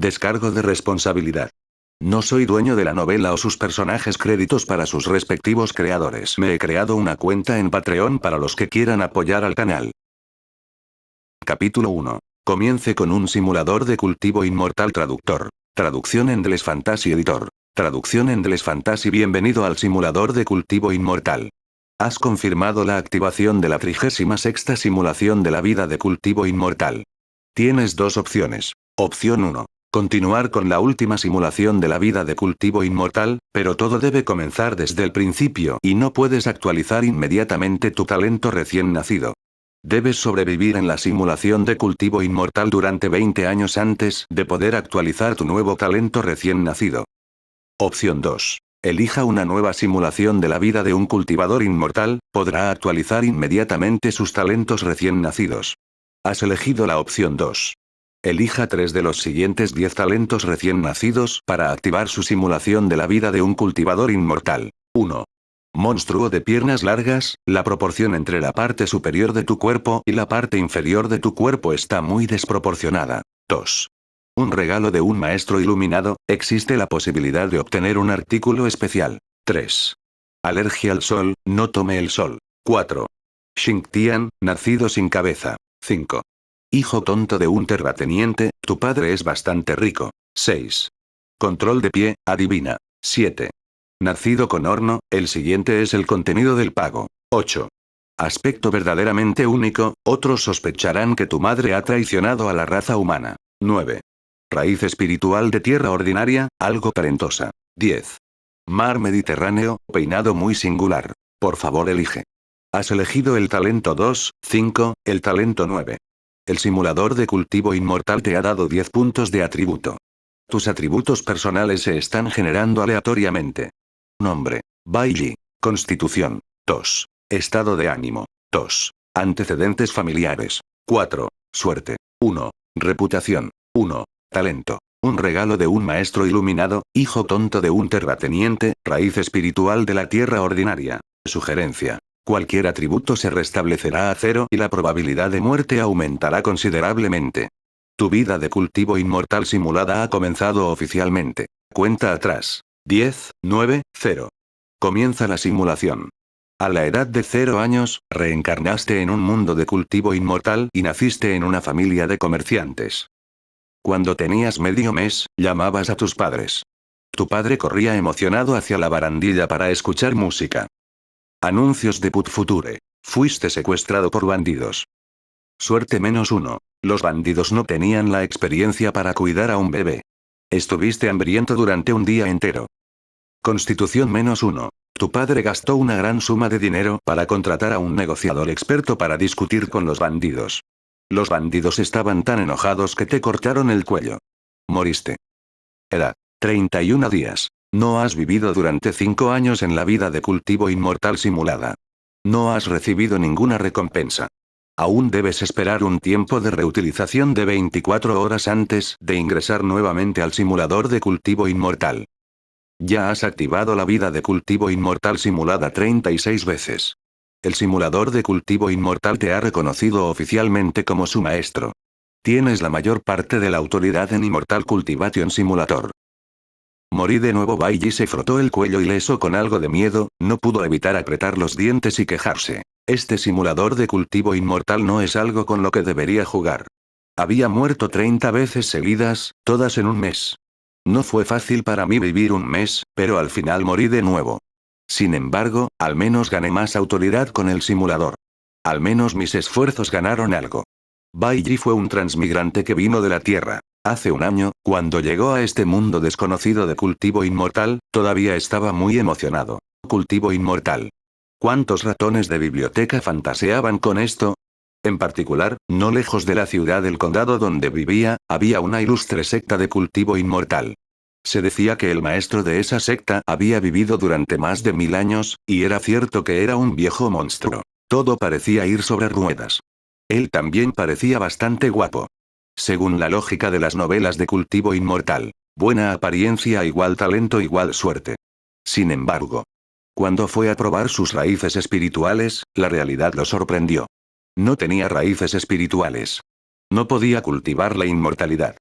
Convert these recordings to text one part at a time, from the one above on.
Descargo de responsabilidad. No soy dueño de la novela o sus personajes, créditos para sus respectivos creadores. Me he creado una cuenta en Patreon para los que quieran apoyar al canal. Capítulo 1. Comience con un simulador de cultivo inmortal. Traductor. Traducción Endless Fantasy Editor. Traducción Endless Fantasy. Bienvenido al simulador de cultivo inmortal. Has confirmado la activación de la 36ª simulación de la vida de cultivo inmortal. Tienes dos opciones. Opción 1. Continuar con la última simulación de la vida de cultivo inmortal, pero todo debe comenzar desde el principio y no puedes actualizar inmediatamente tu talento recién nacido. Debes sobrevivir en la simulación de cultivo inmortal durante 20 años antes de poder actualizar tu nuevo talento recién nacido. Opción 2. Elija una nueva simulación de la vida de un cultivador inmortal, podrá actualizar inmediatamente sus talentos recién nacidos. Has elegido la opción 2. Elija 3 de los siguientes 10 talentos recién nacidos para activar su simulación de la vida de un cultivador inmortal. 1. Monstruo de piernas largas, la proporción entre la parte superior de tu cuerpo y la parte inferior de tu cuerpo está muy desproporcionada. 2. Un regalo de un maestro iluminado, existe la posibilidad de obtener un artículo especial. 3. Alergia al sol, no tome el sol. 4. Xingtian, nacido sin cabeza. 5. Hijo tonto de un terrateniente, tu padre es bastante rico. 6. Control de pie, adivina. 7. Nacido con horno, el siguiente es el contenido del pago. 8. Aspecto verdaderamente único, otros sospecharán que tu madre ha traicionado a la raza humana. 9. Raíz espiritual de tierra ordinaria, algo talentosa. 10. Mar Mediterráneo, peinado muy singular. Por favor, elige. Has elegido el talento 2, 5, el talento 9. El simulador de cultivo inmortal te ha dado 10 puntos de atributo. Tus atributos personales se están generando aleatoriamente. Nombre: Bailey. Constitución: 2. Estado de ánimo: 2. Antecedentes familiares: 4. Suerte: 1. Reputación: 1. Talento: un regalo de un maestro iluminado, hijo tonto de un terrateniente, raíz espiritual de la tierra ordinaria. Sugerencia: cualquier atributo se restablecerá a 0 y la probabilidad de muerte aumentará considerablemente. Tu vida de cultivo inmortal simulada ha comenzado oficialmente. Cuenta atrás. 10, 9, 0. Comienza la simulación. A la edad de 0 años, reencarnaste en un mundo de cultivo inmortal y naciste en una familia de comerciantes. Cuando tenías medio mes, llamabas a tus padres. Tu padre corría emocionado hacia la barandilla para escuchar música. Anuncios de Put Future. Fuiste secuestrado por bandidos. Suerte -1. Los bandidos no tenían la experiencia para cuidar a un bebé. Estuviste hambriento durante un día entero. Constitución -1. Tu padre gastó una gran suma de dinero para contratar a un negociador experto para discutir con los bandidos. Los bandidos estaban tan enojados que te cortaron el cuello. Moriste. Edad: 31 días. No has vivido durante 5 años en la vida de cultivo inmortal simulada. No has recibido ninguna recompensa. Aún debes esperar un tiempo de reutilización de 24 horas antes de ingresar nuevamente al simulador de cultivo inmortal. Ya has activado la vida de cultivo inmortal simulada 36 veces. El simulador de cultivo inmortal te ha reconocido oficialmente como su maestro. Tienes la mayor parte de la autoridad en Immortal Cultivation Simulator. Morí de nuevo. Bailey se frotó el cuello ileso con algo de miedo, no pudo evitar apretar los dientes y quejarse. Este simulador de cultivo inmortal no es algo con lo que debería jugar. Había muerto 30 veces seguidas, todas en un mes. No fue fácil para mí vivir un mes, pero al final morí de nuevo. Sin embargo, al menos gané más autoridad con el simulador. Al menos mis esfuerzos ganaron algo. Bailey fue un transmigrante que vino de la Tierra. Hace un año, cuando llegó a este mundo desconocido de cultivo inmortal, todavía estaba muy emocionado. Cultivo inmortal. ¿Cuántos ratones de biblioteca fantaseaban con esto? En particular, no lejos de la ciudad del condado donde vivía, había una ilustre secta de cultivo inmortal. Se decía que el maestro de esa secta había vivido durante más de 1000 años, y era cierto que era un viejo monstruo. Todo parecía ir sobre ruedas. Él también parecía bastante guapo. Según la lógica de las novelas de cultivo inmortal, buena apariencia igual talento igual suerte. Sin embargo, cuando fue a probar sus raíces espirituales, la realidad lo sorprendió. No tenía raíces espirituales. No podía cultivar la inmortalidad.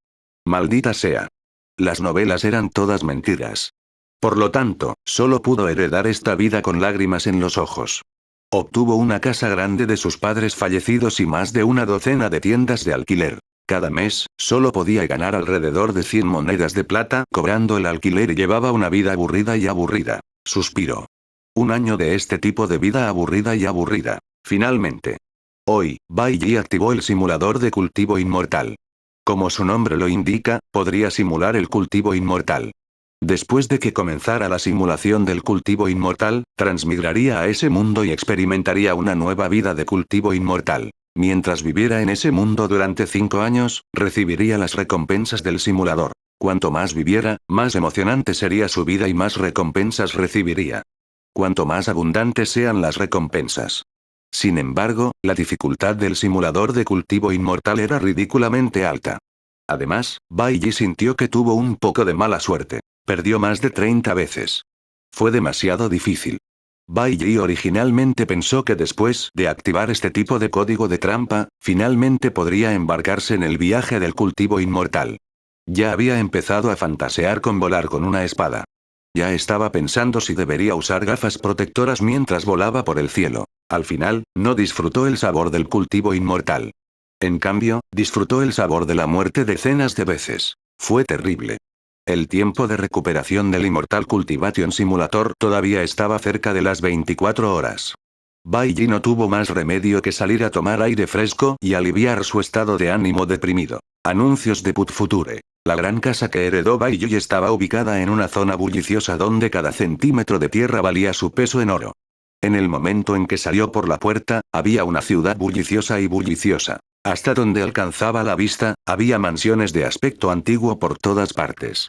Maldita sea. Las novelas eran todas mentiras. Por lo tanto, solo pudo heredar esta vida con lágrimas en los ojos. Obtuvo una casa grande de sus padres fallecidos y más de una docena de tiendas de alquiler. Cada mes, solo podía ganar alrededor de 100 monedas de plata cobrando el alquiler y llevaba una vida aburrida y aburrida. Suspiró. Un año de este tipo de vida aburrida y aburrida. Finalmente. Hoy, Bai Yi activó el simulador de cultivo inmortal. Como su nombre lo indica, podría simular el cultivo inmortal. Después de que comenzara la simulación del cultivo inmortal, transmigraría a ese mundo y experimentaría una nueva vida de cultivo inmortal. Mientras viviera en ese mundo durante 5 años, recibiría las recompensas del simulador. Cuanto más viviera, más emocionante sería su vida y más recompensas recibiría. Cuanto más abundantes sean las recompensas. Sin embargo, la dificultad del simulador de cultivo inmortal era ridículamente alta. Además, Bai Yi sintió que tuvo un poco de mala suerte. Perdió más de 30 veces. Fue demasiado difícil. Bai Yi originalmente pensó que después de activar este tipo de código de trampa, finalmente podría embarcarse en el viaje del cultivo inmortal. Ya había empezado a fantasear con volar con una espada. Ya estaba pensando si debería usar gafas protectoras mientras volaba por el cielo. Al final, no disfrutó el sabor del cultivo inmortal. En cambio, disfrutó el sabor de la muerte decenas de veces. Fue terrible. El tiempo de recuperación del Immortal Cultivation Simulator todavía estaba cerca de las 24 horas. Bai Yi no tuvo más remedio que salir a tomar aire fresco y aliviar su estado de ánimo deprimido. Anuncios de Put Future. La gran casa que heredó Bai Yi estaba ubicada en una zona bulliciosa donde cada centímetro de tierra valía su peso en oro. En el momento en que salió por la puerta, había una ciudad bulliciosa y bulliciosa. Hasta donde alcanzaba la vista, había mansiones de aspecto antiguo por todas partes.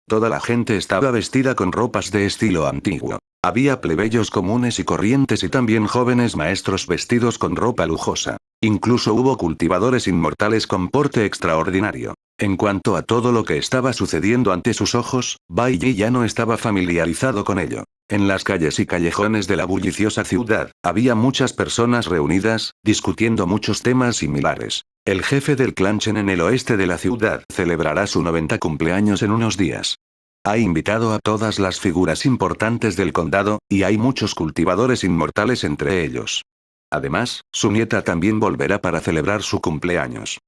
Toda la gente estaba vestida con ropas de estilo antiguo. Había plebeyos comunes y corrientes y también jóvenes maestros vestidos con ropa lujosa. Incluso hubo cultivadores inmortales con porte extraordinario. En cuanto a todo lo que estaba sucediendo ante sus ojos, Bai Yi ya no estaba familiarizado con ello. En las calles y callejones de la bulliciosa ciudad, había muchas personas reunidas, discutiendo muchos temas similares. El jefe del clan Chen en el oeste de la ciudad celebrará su 90 cumpleaños en unos días. Ha invitado a todas las figuras importantes del condado, y hay muchos cultivadores inmortales entre ellos. Además, su nieta también volverá para celebrar su cumpleaños.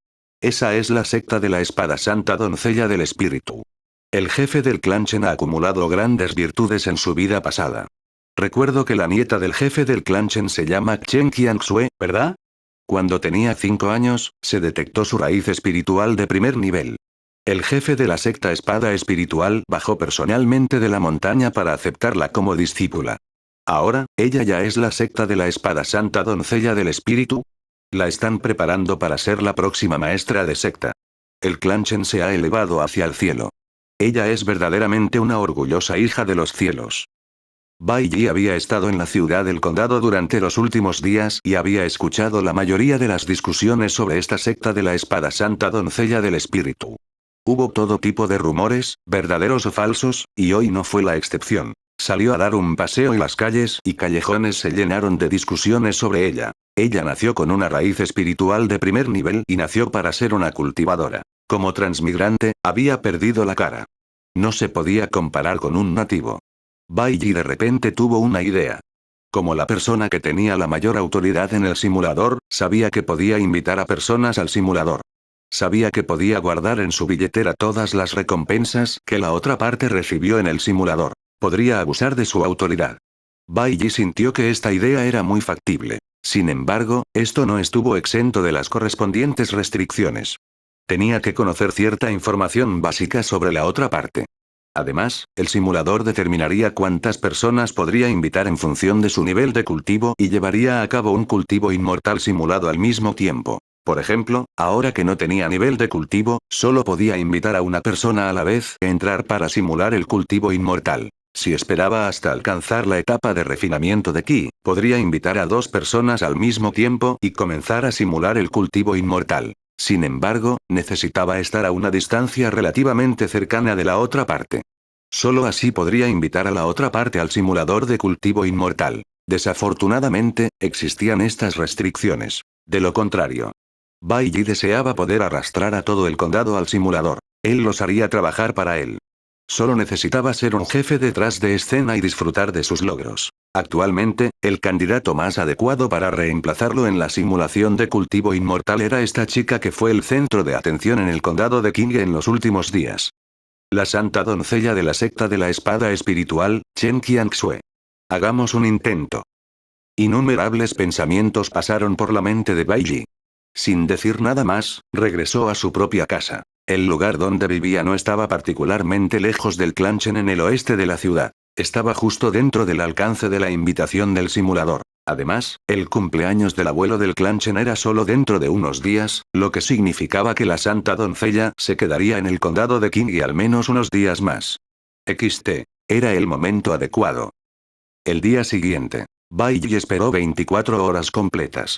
Esa es la secta de la espada santa doncella del espíritu. El jefe del clan Chen ha acumulado grandes virtudes en su vida pasada. Recuerdo que la nieta del jefe del clan Chen se llama Chen Qiangxue, ¿verdad? Cuando tenía 5 años, se detectó su raíz espiritual de primer nivel. El jefe de la secta espada espiritual bajó personalmente de la montaña para aceptarla como discípula. Ahora, ella ya es la secta de la espada santa doncella del espíritu. La están preparando para ser la próxima maestra de secta. El clan Chen se ha elevado hacia el cielo. Ella es verdaderamente una orgullosa hija de los cielos. Bai Yi había estado en la ciudad del condado durante los últimos días y había escuchado la mayoría de las discusiones sobre esta secta de la espada santa doncella del espíritu. Hubo todo tipo de rumores, verdaderos o falsos, y hoy no fue la excepción. Salió a dar un paseo y las calles y callejones se llenaron de discusiones sobre ella. Ella nació con una raíz espiritual de primer nivel y nació para ser una cultivadora. Como transmigrante, había perdido la cara. No se podía comparar con un nativo. Bai Yi de repente tuvo una idea. Como la persona que tenía la mayor autoridad en el simulador, sabía que podía invitar a personas al simulador. Sabía que podía guardar en su billetera todas las recompensas que la otra parte recibió en el simulador. Podría abusar de su autoridad. Bai Yi sintió que esta idea era muy factible. Sin embargo, esto no estuvo exento de las correspondientes restricciones. Tenía que conocer cierta información básica sobre la otra parte. Además, el simulador determinaría cuántas personas podría invitar en función de su nivel de cultivo y llevaría a cabo un cultivo inmortal simulado al mismo tiempo. Por ejemplo, ahora que no tenía nivel de cultivo, solo podía invitar a una persona a la vez e entrar para simular el cultivo inmortal. Si esperaba hasta alcanzar la etapa de refinamiento de Ki, podría invitar a 2 personas al mismo tiempo y comenzar a simular el cultivo inmortal. Sin embargo, necesitaba estar a una distancia relativamente cercana de la otra parte. Solo así podría invitar a la otra parte al simulador de cultivo inmortal. Desafortunadamente, existían estas restricciones. De lo contrario, Bai Yi deseaba poder arrastrar a todo el condado al simulador. Él los haría trabajar para él. Solo necesitaba ser un jefe detrás de escena y disfrutar de sus logros. Actualmente, el candidato más adecuado para reemplazarlo en la simulación de cultivo inmortal era esta chica que fue el centro de atención en el condado de Qingye en los últimos días. La santa doncella de la secta de la espada espiritual, Chen Qianxue. Hagamos un intento. Innumerables pensamientos pasaron por la mente de Bai Yi. Sin decir nada más, regresó a su propia casa. El lugar donde vivía no estaba particularmente lejos del clan Chen en el oeste de la ciudad. Estaba justo dentro del alcance de la invitación del simulador. Además, el cumpleaños del abuelo del clan Chen era solo dentro de unos días, lo que significaba que la santa doncella se quedaría en el condado de Qingye al menos unos días más. XT. Era el momento adecuado. El día siguiente, Bai Yi esperó 24 horas completas.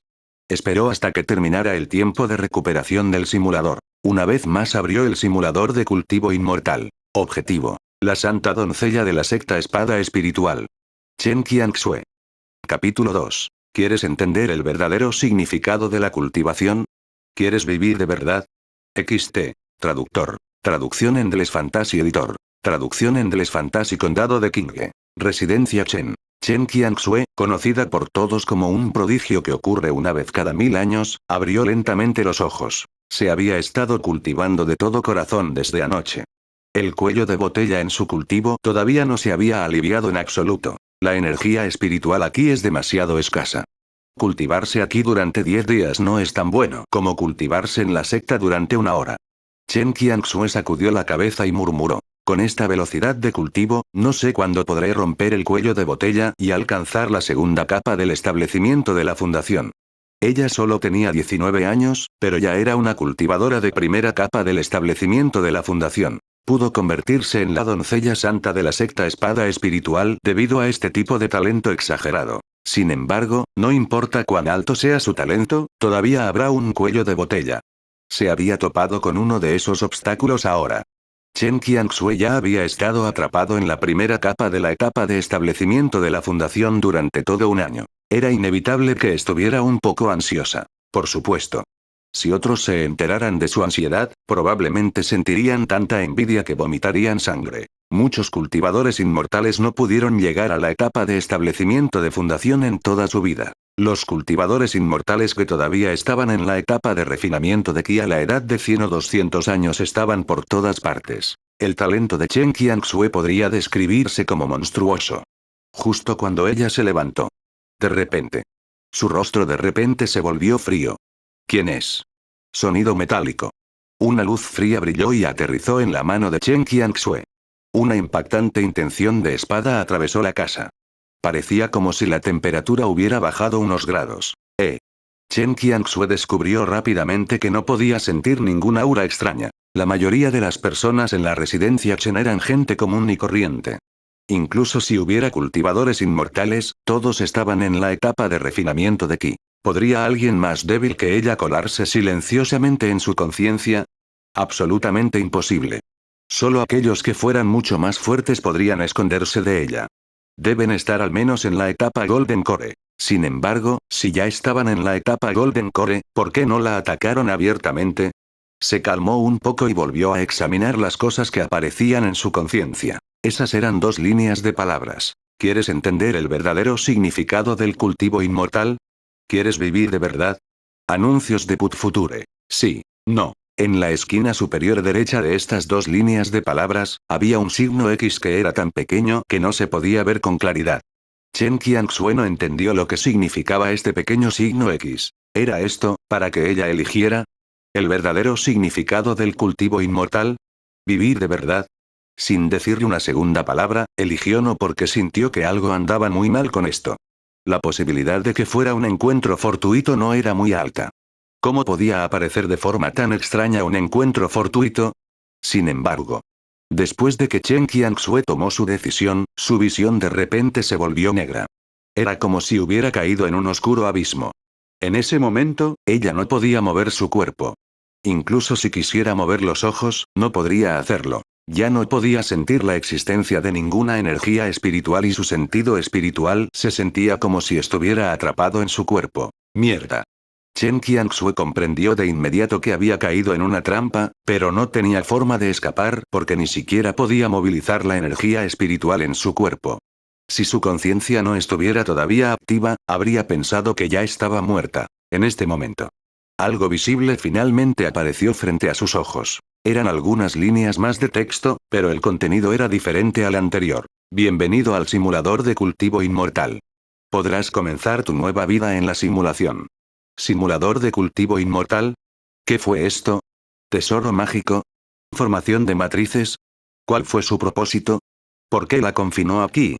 Esperó hasta que terminara el tiempo de recuperación del simulador. Una vez más abrió el simulador de cultivo inmortal. Objetivo: la santa doncella de la secta espada espiritual. Chen Qianxue. Capítulo 2. ¿Quieres entender el verdadero significado de la cultivación? ¿Quieres vivir de verdad? XT. Traductor. Traducción Endless Fantasy Editor. Traducción Endless Fantasy Condado de Qingye. Residencia Chen. Chen Qianxue, conocida por todos como un prodigio que ocurre una vez cada 1000 años, abrió lentamente los ojos. Se había estado cultivando de todo corazón desde anoche. El cuello de botella en su cultivo todavía no se había aliviado en absoluto. La energía espiritual aquí es demasiado escasa. Cultivarse aquí durante 10 días no es tan bueno como cultivarse en la secta durante una hora. Chen Qianxue sacudió la cabeza y murmuró: con esta velocidad de cultivo, no sé cuándo podré romper el cuello de botella y alcanzar la segunda capa del establecimiento de la fundación. Ella solo tenía 19 años, pero ya era una cultivadora de primera capa del establecimiento de la fundación. Pudo convertirse en la doncella santa de la secta espada espiritual debido a este tipo de talento exagerado. Sin embargo, no importa cuán alto sea su talento, todavía habrá un cuello de botella. Se había topado con uno de esos obstáculos ahora. Chen Qianxue ya había estado atrapado en la primera capa de la etapa de establecimiento de la fundación durante todo un año. Era inevitable que estuviera un poco ansiosa. Por supuesto. Si otros se enteraran de su ansiedad, probablemente sentirían tanta envidia que vomitarían sangre. Muchos cultivadores inmortales no pudieron llegar a la etapa de establecimiento de fundación en toda su vida. Los cultivadores inmortales que todavía estaban en la etapa de refinamiento de Qi a la edad de 100 o 200 años estaban por todas partes. El talento de Chen Qianxue podría describirse como monstruoso. Justo cuando ella se levantó. De repente. Su rostro de repente se volvió frío. ¿Quién es? Sonido metálico. Una luz fría brilló y aterrizó en la mano de Chen Qianxue. Una impactante intención de espada atravesó la casa. Parecía como si la temperatura hubiera bajado unos grados. Chen Qianxue descubrió rápidamente que no podía sentir ninguna aura extraña. La mayoría de las personas en la residencia Chen eran gente común y corriente. Incluso si hubiera cultivadores inmortales, todos estaban en la etapa de refinamiento de Qi. ¿Podría alguien más débil que ella colarse silenciosamente en su conciencia? Absolutamente imposible. Solo aquellos que fueran mucho más fuertes podrían esconderse de ella. Deben estar al menos en la etapa Golden Core. Sin embargo, si ya estaban en la etapa Golden Core, ¿por qué no la atacaron abiertamente? Se calmó un poco y volvió a examinar las cosas que aparecían en su conciencia. Esas eran 2 líneas de palabras. ¿Quieres entender el verdadero significado del cultivo inmortal? ¿Quieres vivir de verdad? Anuncios de Put Future. Sí, no. En la esquina superior derecha de estas 2 líneas de palabras, había un signo X que era tan pequeño que no se podía ver con claridad. Chen Qianxue no entendió lo que significaba este pequeño signo X. ¿Era esto, para que ella eligiera? ¿El verdadero significado del cultivo inmortal? ¿Vivir de verdad? Sin decirle una segunda palabra, eligió no porque sintió que algo andaba muy mal con esto. La posibilidad de que fuera un encuentro fortuito no era muy alta. ¿Cómo podía aparecer de forma tan extraña un encuentro fortuito? Sin embargo, después de que Chen Qianxue tomó su decisión, su visión de repente se volvió negra. Era como si hubiera caído en un oscuro abismo. En ese momento, ella no podía mover su cuerpo. Incluso si quisiera mover los ojos, no podría hacerlo. Ya no podía sentir la existencia de ninguna energía espiritual y su sentido espiritual se sentía como si estuviera atrapado en su cuerpo. Mierda. Chen Qianxue comprendió de inmediato que había caído en una trampa, pero no tenía forma de escapar porque ni siquiera podía movilizar la energía espiritual en su cuerpo. Si su conciencia no estuviera todavía activa, habría pensado que ya estaba muerta. En este momento, algo visible finalmente apareció frente a sus ojos. Eran algunas líneas más de texto, pero el contenido era diferente al anterior. Bienvenido al simulador de cultivo inmortal. Podrás comenzar tu nueva vida en la simulación. ¿Simulador de cultivo inmortal? ¿Qué fue esto? ¿Tesoro mágico? ¿Formación de matrices? ¿Cuál fue su propósito? ¿Por qué la confinó aquí?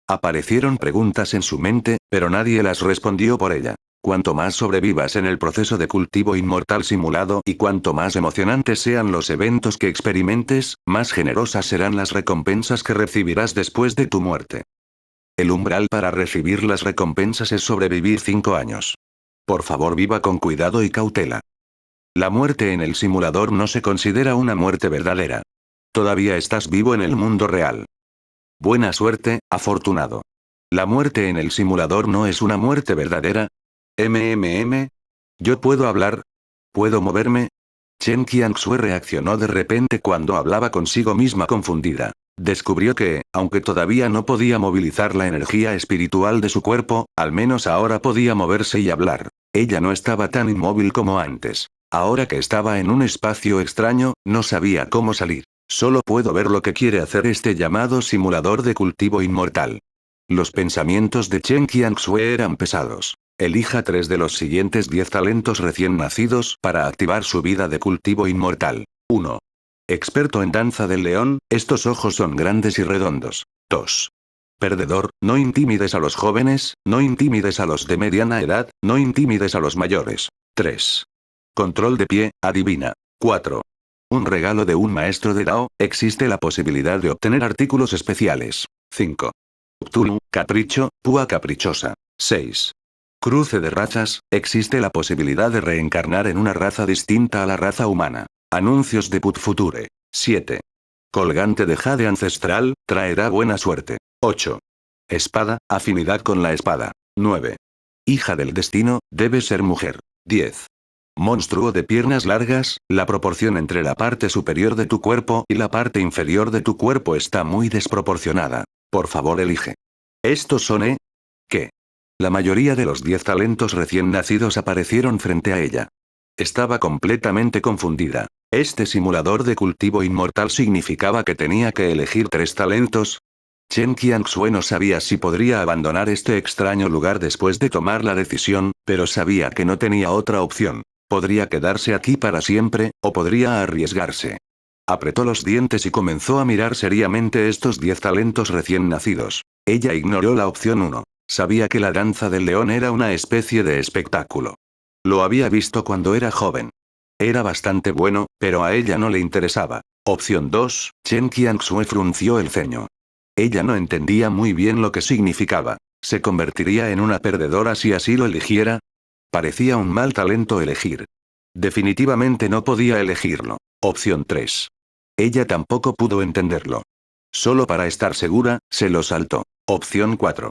Aparecieron preguntas en su mente, pero nadie las respondió por ella. Cuanto más sobrevivas en el proceso de cultivo inmortal simulado y cuanto más emocionantes sean los eventos que experimentes, más generosas serán las recompensas que recibirás después de tu muerte. El umbral para recibir las recompensas es sobrevivir 5 años. Por favor, viva con cuidado y cautela. La muerte en el simulador no se considera una muerte verdadera. Todavía estás vivo en el mundo real. Buena suerte, afortunado. La muerte en el simulador no es una muerte verdadera. ¿Yo puedo hablar? ¿Puedo moverme? Chen Qianxue reaccionó de repente cuando hablaba consigo misma confundida. Descubrió que, aunque todavía no podía movilizar la energía espiritual de su cuerpo, al menos ahora podía moverse y hablar. Ella no estaba tan inmóvil como antes. Ahora que estaba en un espacio extraño, no sabía cómo salir. Solo puedo ver lo que quiere hacer este llamado simulador de cultivo inmortal. Los pensamientos de Chen Qianxue eran pesados. Elija 3 de los siguientes 10 talentos recién nacidos para activar su vida de cultivo inmortal. 1. Experto en danza del león, estos ojos son grandes y redondos. 2. Perdedor, no intimides a los jóvenes, no intimides a los de mediana edad, no intimides a los mayores. 3. Control de pie, adivina. 4. Un regalo de un maestro de Dao, existe la posibilidad de obtener artículos especiales. 5. Cthulhu, capricho, púa caprichosa. 6. Cruce de razas, existe la posibilidad de reencarnar en una raza distinta a la raza humana. Anuncios de Put Future. 7. Colgante de jade ancestral, traerá buena suerte. 8. Espada, afinidad con la espada. 9. Hija del destino, debe ser mujer. 10. Monstruo de piernas largas, la proporción entre la parte superior de tu cuerpo y la parte inferior de tu cuerpo está muy desproporcionada. Por favor, elige. ¿Estos son qué? La mayoría de los 10 talentos recién nacidos aparecieron frente a ella. Estaba completamente confundida. ¿Este simulador de cultivo inmortal significaba que tenía que elegir 3 talentos? Chen Qianxue no sabía si podría abandonar este extraño lugar después de tomar la decisión, pero sabía que no tenía otra opción. Podría quedarse aquí para siempre, o podría arriesgarse. Apretó los dientes y comenzó a mirar seriamente estos 10 talentos recién nacidos. Ella ignoró la opción 1. Sabía que la danza del león era una especie de espectáculo. Lo había visto cuando era joven. Era bastante bueno, pero a ella no le interesaba. Opción 2, Chen Qianxue frunció el ceño. Ella no entendía muy bien lo que significaba. ¿Se convertiría en una perdedora si así lo eligiera? Parecía un mal talento elegir. Definitivamente no podía elegirlo. Opción 3. Ella tampoco pudo entenderlo. Solo para estar segura, se lo saltó. Opción 4.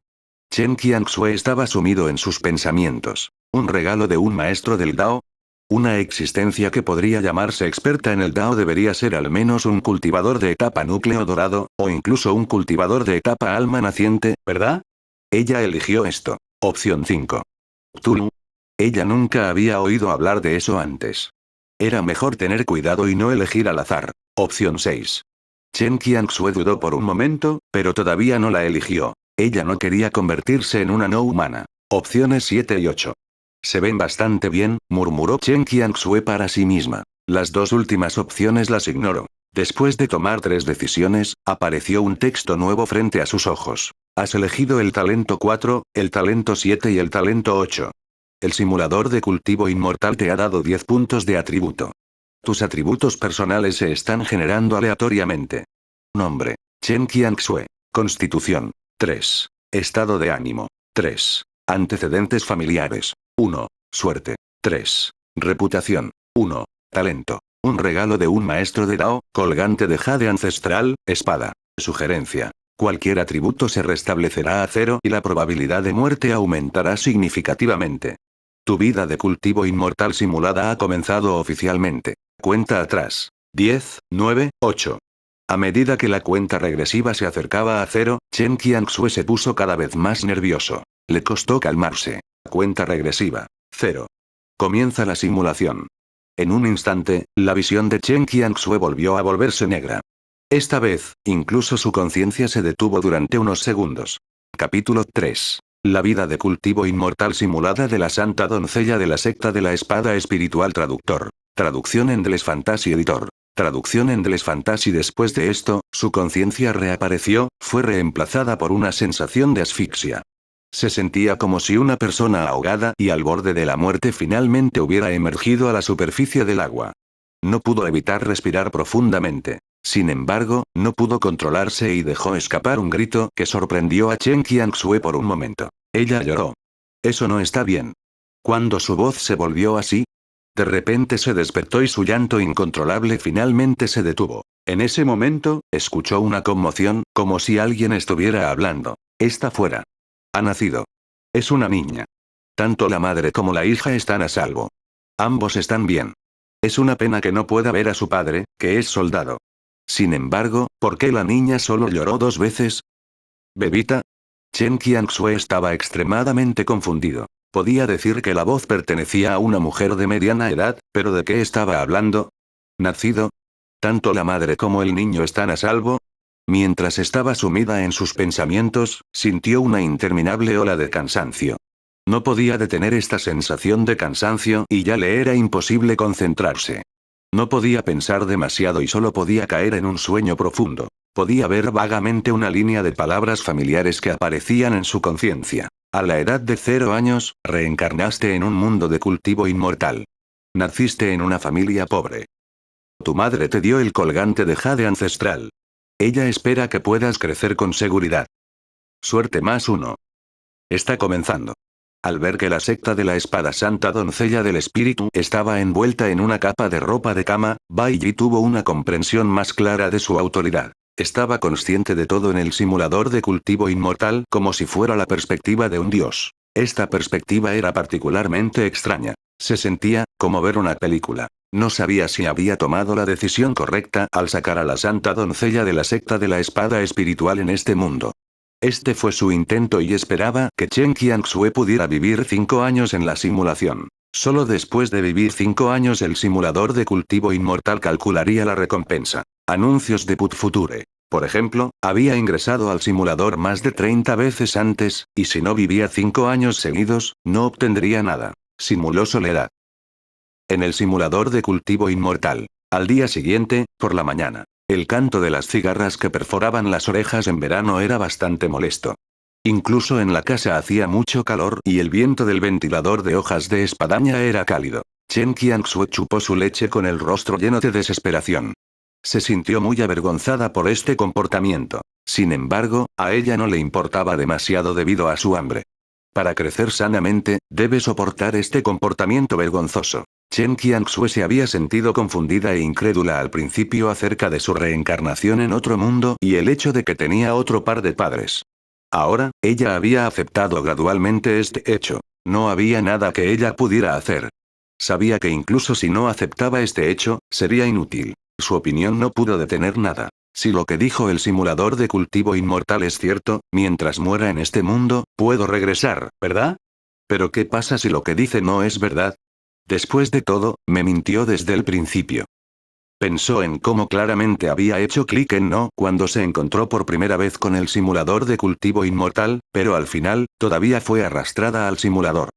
Chen Qianxue estaba sumido en sus pensamientos. ¿Un regalo de un maestro del Dao? Una existencia que podría llamarse experta en el Dao debería ser al menos un cultivador de etapa núcleo dorado, o incluso un cultivador de etapa alma naciente, ¿verdad? Ella eligió esto. Opción 5. Cthulhu. Ella nunca había oído hablar de eso antes. Era mejor tener cuidado y no elegir al azar. Opción 6. Chen Qianxue dudó por un momento, pero todavía no la eligió. Ella no quería convertirse en una no humana. Opciones 7 y 8. Se ven bastante bien, murmuró Chen Qianxue para sí misma. Las 2 últimas opciones las ignoró. Después de tomar 3 decisiones, apareció un texto nuevo frente a sus ojos. Has elegido el talento 4, el talento 7 y el talento 8. El simulador de cultivo inmortal te ha dado 10 puntos de atributo. Tus atributos personales se están generando aleatoriamente. Nombre: Chen Qianxue. Constitución: 3. Estado de ánimo: 3. Antecedentes familiares: 1. Suerte: 3. Reputación: 1. Talento: un regalo de un maestro de Dao, colgante de jade ancestral, espada. Sugerencia: cualquier atributo se restablecerá a 0 y la probabilidad de muerte aumentará significativamente. Tu vida de cultivo inmortal simulada ha comenzado oficialmente. Cuenta atrás. 10, 9, 8. A medida que la cuenta regresiva se acercaba a cero, Chen Qianxue se puso cada vez más nervioso. Le costó calmarse. Cuenta regresiva. 0. Comienza la simulación. En un instante, la visión de Chen Qianxue volvió a volverse negra. Esta vez, incluso su conciencia se detuvo durante unos segundos. Capítulo 3. La vida de cultivo inmortal simulada de la Santa Doncella de la Secta de la Espada Espiritual. Traductor. Traducción en Endless Fantasy Editor. Traducción en Endless Fantasy. Después de esto, su conciencia reapareció, fue reemplazada por una sensación de asfixia. Se sentía como si una persona ahogada y al borde de la muerte finalmente hubiera emergido a la superficie del agua. No pudo evitar respirar profundamente. Sin embargo, no pudo controlarse y dejó escapar un grito que sorprendió a Chen Qianxue por un momento. Ella lloró. Eso no está bien. Cuando su voz se volvió así, de repente se despertó y su llanto incontrolable finalmente se detuvo. En ese momento, escuchó una conmoción, como si alguien estuviera hablando. Está fuera. Ha nacido. Es una niña. Tanto la madre como la hija están a salvo. Ambos están bien. Es una pena que no pueda ver a su padre, que es soldado. Sin embargo, ¿por qué la niña solo lloró 2 veces? ¿Bebita? Chen Qianxue estaba extremadamente confundido. Podía decir que la voz pertenecía a una mujer de mediana edad, pero ¿de qué estaba hablando? ¿Nacido? ¿Tanto la madre como el niño están a salvo? Mientras estaba sumida en sus pensamientos, sintió una interminable ola de cansancio. No podía detener esta sensación de cansancio y ya le era imposible concentrarse. No podía pensar demasiado y solo podía caer en un sueño profundo. Podía ver vagamente una línea de palabras familiares que aparecían en su conciencia. A la edad de 0 años, reencarnaste en un mundo de cultivo inmortal. Naciste en una familia pobre. Tu madre te dio el colgante de jade ancestral. Ella espera que puedas crecer con seguridad. Suerte +1. Está comenzando. Al ver que la secta de la espada Santa Doncella del Espíritu estaba envuelta en una capa de ropa de cama, Bai Yi tuvo una comprensión más clara de su autoridad. Estaba consciente de todo en el simulador de cultivo inmortal como si fuera la perspectiva de un dios. Esta perspectiva era particularmente extraña. Se sentía como ver una película. No sabía si había tomado la decisión correcta al sacar a la Santa Doncella de la secta de la espada espiritual en este mundo. Este fue su intento y esperaba que Chen Qianxue pudiera vivir 5 años en la simulación. Solo después de vivir 5 años el simulador de cultivo inmortal calcularía la recompensa. Anuncios de Put Future. Por ejemplo, había ingresado al simulador más de 30 veces antes, y si no vivía 5 años seguidos, no obtendría nada. Simuló soledad. En el simulador de cultivo inmortal. Al día siguiente, por la mañana. El canto de las cigarras que perforaban las orejas en verano era bastante molesto. Incluso en la casa hacía mucho calor y el viento del ventilador de hojas de espadaña era cálido. Chen Qianxue chupó su leche con el rostro lleno de desesperación. Se sintió muy avergonzada por este comportamiento. Sin embargo, a ella no le importaba demasiado debido a su hambre. Para crecer sanamente, debe soportar este comportamiento vergonzoso. Chen Qianxue se había sentido confundida e incrédula al principio acerca de su reencarnación en otro mundo y el hecho de que tenía otro par de padres. Ahora, ella había aceptado gradualmente este hecho. No había nada que ella pudiera hacer. Sabía que incluso si no aceptaba este hecho, sería inútil. Su opinión no pudo detener nada. Si lo que dijo el simulador de cultivo inmortal es cierto, mientras muera en este mundo, puedo regresar, ¿verdad? Pero ¿qué pasa si lo que dice no es verdad? Después de todo, me mintió desde el principio. Pensó en cómo claramente había hecho clic en no cuando se encontró por primera vez con el simulador de cultivo inmortal, pero al final, todavía fue arrastrada al simulador.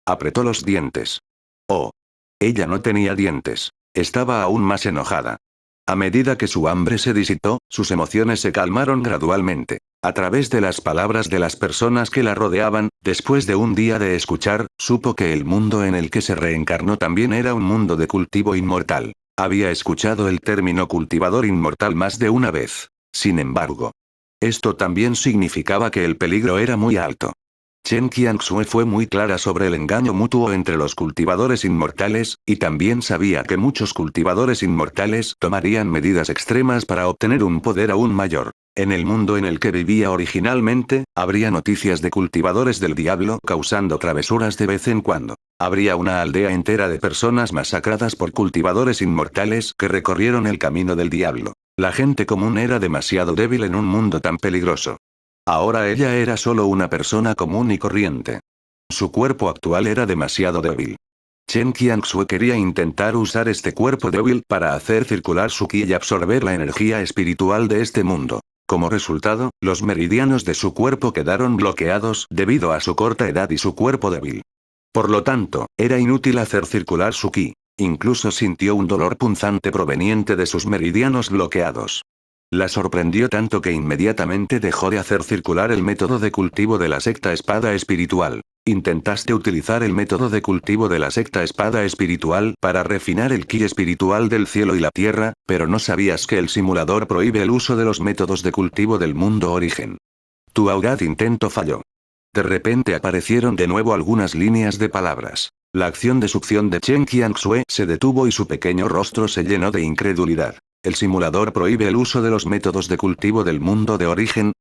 Apretó los dientes. Oh. Ella no tenía dientes. Estaba aún más enojada. A medida que su hambre se disipó, sus emociones se calmaron gradualmente. A través de las palabras de las personas que la rodeaban, después de un día de escuchar, supo que el mundo en el que se reencarnó también era un mundo de cultivo inmortal. Había escuchado el término cultivador inmortal más de una vez. Sin embargo, esto también significaba que el peligro era muy alto. Chen Qianxue fue muy clara sobre el engaño mutuo entre los cultivadores inmortales, y también sabía que muchos cultivadores inmortales tomarían medidas extremas para obtener un poder aún mayor. En el mundo en el que vivía originalmente, habría noticias de cultivadores del diablo causando travesuras de vez en cuando. Habría una aldea entera de personas masacradas por cultivadores inmortales que recorrieron el camino del diablo. La gente común era demasiado débil en un mundo tan peligroso. Ahora ella era solo una persona común y corriente. Su cuerpo actual era demasiado débil. Chen Qianxue quería intentar usar este cuerpo débil para hacer circular su ki y absorber la energía espiritual de este mundo. Como resultado, los meridianos de su cuerpo quedaron bloqueados debido a su corta edad y su cuerpo débil. Por lo tanto, era inútil hacer circular su ki. Incluso sintió un dolor punzante proveniente de sus meridianos bloqueados. La sorprendió tanto que inmediatamente dejó de hacer circular el método de cultivo de la secta espada espiritual. Intentaste utilizar el método de cultivo de la secta espada espiritual para refinar el ki espiritual del cielo y la tierra, pero no sabías que el simulador prohíbe el uso de los métodos de cultivo del mundo origen. Tu audaz intento falló. De repente aparecieron de nuevo algunas líneas de palabras. La acción de succión de Chen Qianxue se detuvo y su pequeño rostro se llenó de incredulidad. ¿El simulador prohíbe el uso de los métodos de cultivo del mundo de origen?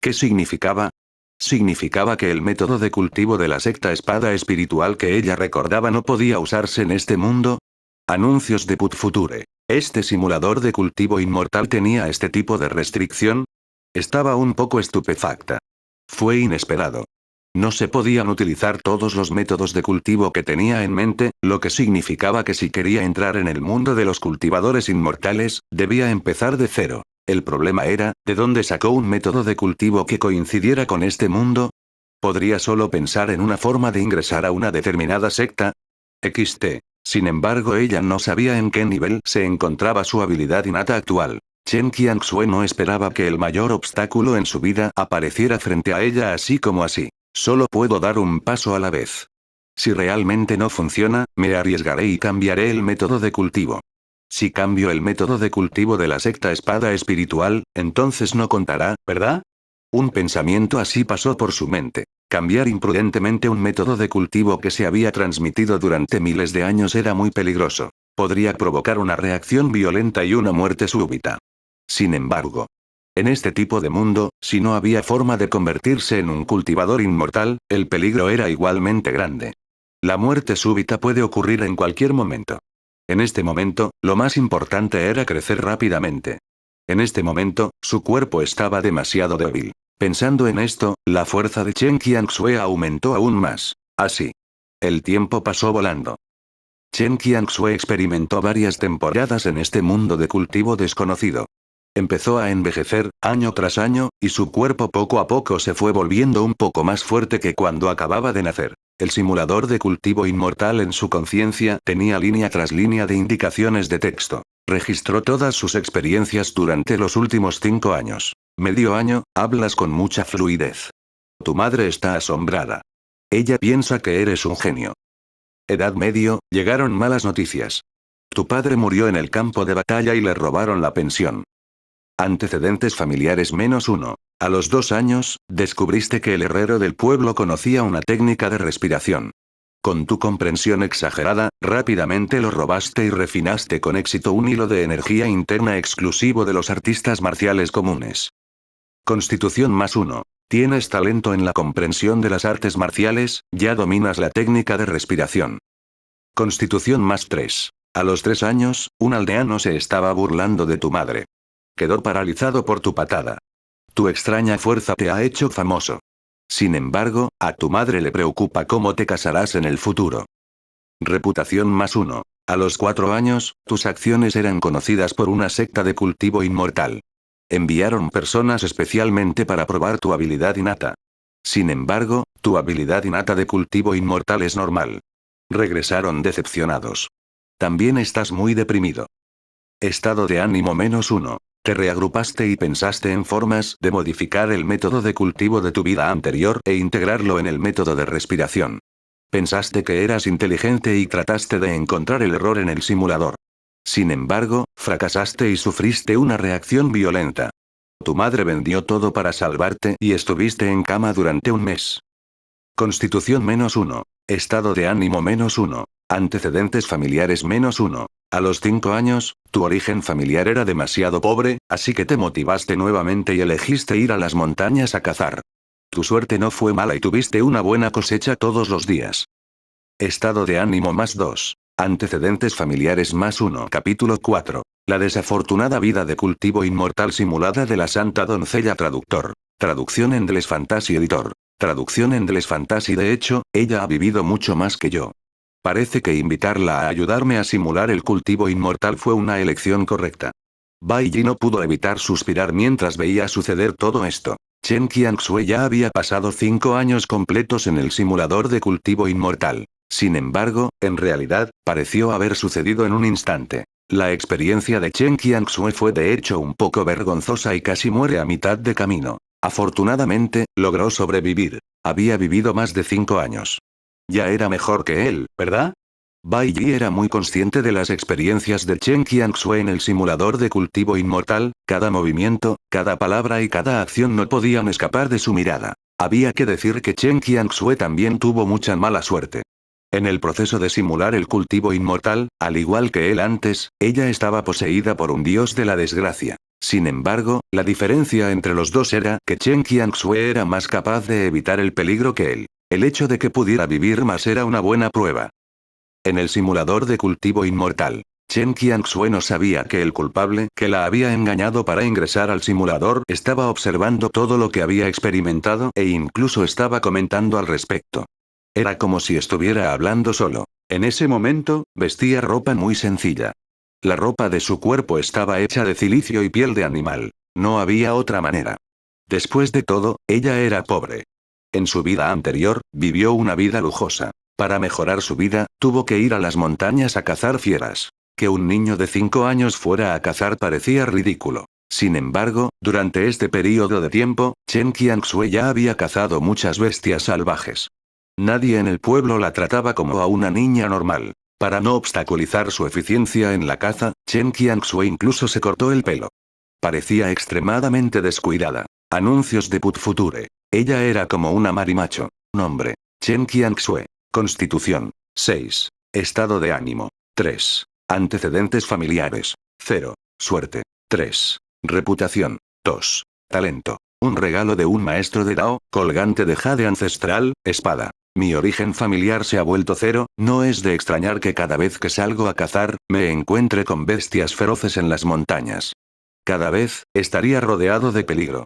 ¿Qué significaba? Significaba que el método de cultivo de la secta espada espiritual que ella recordaba no podía usarse en este mundo. Anuncios de Put Future. ¿Este simulador de cultivo inmortal tenía este tipo de restricción? Estaba un poco estupefacta. Fue inesperado. No se podían utilizar todos los métodos de cultivo que tenía en mente, lo que significaba que si quería entrar en el mundo de los cultivadores inmortales, debía empezar de cero. El problema era, ¿de dónde sacó un método de cultivo que coincidiera con este mundo? ¿Podría solo pensar en una forma de ingresar a una determinada secta? XT. Sin embargo, ella no sabía en qué nivel se encontraba su habilidad innata actual. Chen Qianxue no esperaba que el mayor obstáculo en su vida apareciera frente a ella así como así. Solo puedo dar un paso a la vez. Si realmente no funciona, me arriesgaré y cambiaré el método de cultivo. Si cambio el método de cultivo de la secta espada espiritual, entonces no contará, ¿verdad? Un pensamiento así pasó por su mente. Cambiar imprudentemente un método de cultivo que se había transmitido durante miles de años era muy peligroso. Podría provocar una reacción violenta y una muerte súbita. Sin embargo, en este tipo de mundo, si no había forma de convertirse en un cultivador inmortal, el peligro era igualmente grande. La muerte súbita puede ocurrir en cualquier momento. En este momento, lo más importante era crecer rápidamente. En este momento, su cuerpo estaba demasiado débil. Pensando en esto, la fuerza de Chen Qianxue aumentó aún más. Así. El tiempo pasó volando. Chen Qianxue experimentó varias temporadas en este mundo de cultivo desconocido. Empezó a envejecer, año tras año, y su cuerpo poco a poco se fue volviendo un poco más fuerte que cuando acababa de nacer. El simulador de cultivo inmortal en su conciencia tenía línea tras línea de indicaciones de texto. Registró todas sus experiencias durante los últimos 5 años. Medio año, hablas con mucha fluidez. Tu madre está asombrada. Ella piensa que eres un genio. Edad medio, llegaron malas noticias. Tu padre murió en el campo de batalla y le robaron la pensión. Antecedentes familiares -1. A los 2 años, descubriste que el herrero del pueblo conocía una técnica de respiración. Con tu comprensión exagerada, rápidamente lo robaste y refinaste con éxito un hilo de energía interna exclusivo de los artistas marciales comunes. Constitución +1. Tienes talento en la comprensión de las artes marciales, ya dominas la técnica de respiración. Constitución +3. A los 3 años, un aldeano se estaba burlando de tu madre. Quedó paralizado por tu patada. Tu extraña fuerza te ha hecho famoso. Sin embargo, a tu madre le preocupa cómo te casarás en el futuro. Reputación +1. A los 4 años, tus acciones eran conocidas por una secta de cultivo inmortal. Enviaron personas especialmente para probar tu habilidad innata. Sin embargo, tu habilidad innata de cultivo inmortal es normal. Regresaron decepcionados. También estás muy deprimido. Estado de ánimo -1. Te reagrupaste y pensaste en formas de modificar el método de cultivo de tu vida anterior e integrarlo en el método de respiración. Pensaste que eras inteligente y trataste de encontrar el error en el simulador. Sin embargo, fracasaste y sufriste una reacción violenta. Tu madre vendió todo para salvarte y estuviste en cama durante un mes. Constitución -1. Estado de ánimo -1. Antecedentes familiares -1. A los 5 años, tu origen familiar era demasiado pobre, así que te motivaste nuevamente y elegiste ir a las montañas a cazar. Tu suerte no fue mala y tuviste una buena cosecha todos los días. Estado de ánimo +2. Antecedentes familiares +1. Capítulo 4. La desafortunada vida de cultivo inmortal simulada de la Santa Doncella. Traductor. Traducción Endless Fantasy Editor. Traducción Endless Fantasy. De hecho, ella ha vivido mucho más que yo. Parece que invitarla a ayudarme a simular el cultivo inmortal fue una elección correcta. Bai Yi no pudo evitar suspirar mientras veía suceder todo esto. Chen Qianxue ya había pasado 5 años completos en el simulador de cultivo inmortal. Sin embargo, en realidad, pareció haber sucedido en un instante. La experiencia de Chen Qianxue fue de hecho un poco vergonzosa y casi muere a mitad de camino. Afortunadamente, logró sobrevivir. Había vivido más de 5 años. Ya era mejor que él, ¿verdad? Bai Yi era muy consciente de las experiencias de Chen Qianxue en el simulador de cultivo inmortal, cada movimiento, cada palabra y cada acción no podían escapar de su mirada. Había que decir que Chen Qianxue también tuvo mucha mala suerte. En el proceso de simular el cultivo inmortal, al igual que él antes, ella estaba poseída por un dios de la desgracia. Sin embargo, la diferencia entre los dos era que Chen Qianxue era más capaz de evitar el peligro que él. El hecho de que pudiera vivir más era una buena prueba. En el simulador de cultivo inmortal, Chen Qianxue no sabía que el culpable que la había engañado para ingresar al simulador estaba observando todo lo que había experimentado e incluso estaba comentando al respecto. Era como si estuviera hablando solo. En ese momento, vestía ropa muy sencilla. La ropa de su cuerpo estaba hecha de cilicio y piel de animal. No había otra manera. Después de todo, ella era pobre. En su vida anterior, vivió una vida lujosa. Para mejorar su vida, tuvo que ir a las montañas a cazar fieras. Que un niño de 5 años fuera a cazar parecía ridículo. Sin embargo, durante este periodo de tiempo, Chen Qianxue ya había cazado muchas bestias salvajes. Nadie en el pueblo la trataba como a una niña normal. Para no obstaculizar su eficiencia en la caza, Chen Qianxue incluso se cortó el pelo. Parecía extremadamente descuidada. Anuncios de Put Future. Ella era como una marimacho. Nombre: Chen Qianxue. Constitución: 6. Estado de ánimo: 3. Antecedentes familiares: 0. Suerte: 3. Reputación: 2. Talento: un regalo de un maestro de Dao, colgante de jade ancestral, espada. Mi origen familiar se ha vuelto 0, no es de extrañar que cada vez que salgo a cazar, me encuentre con bestias feroces en las montañas. Cada vez, estaría rodeado de peligro.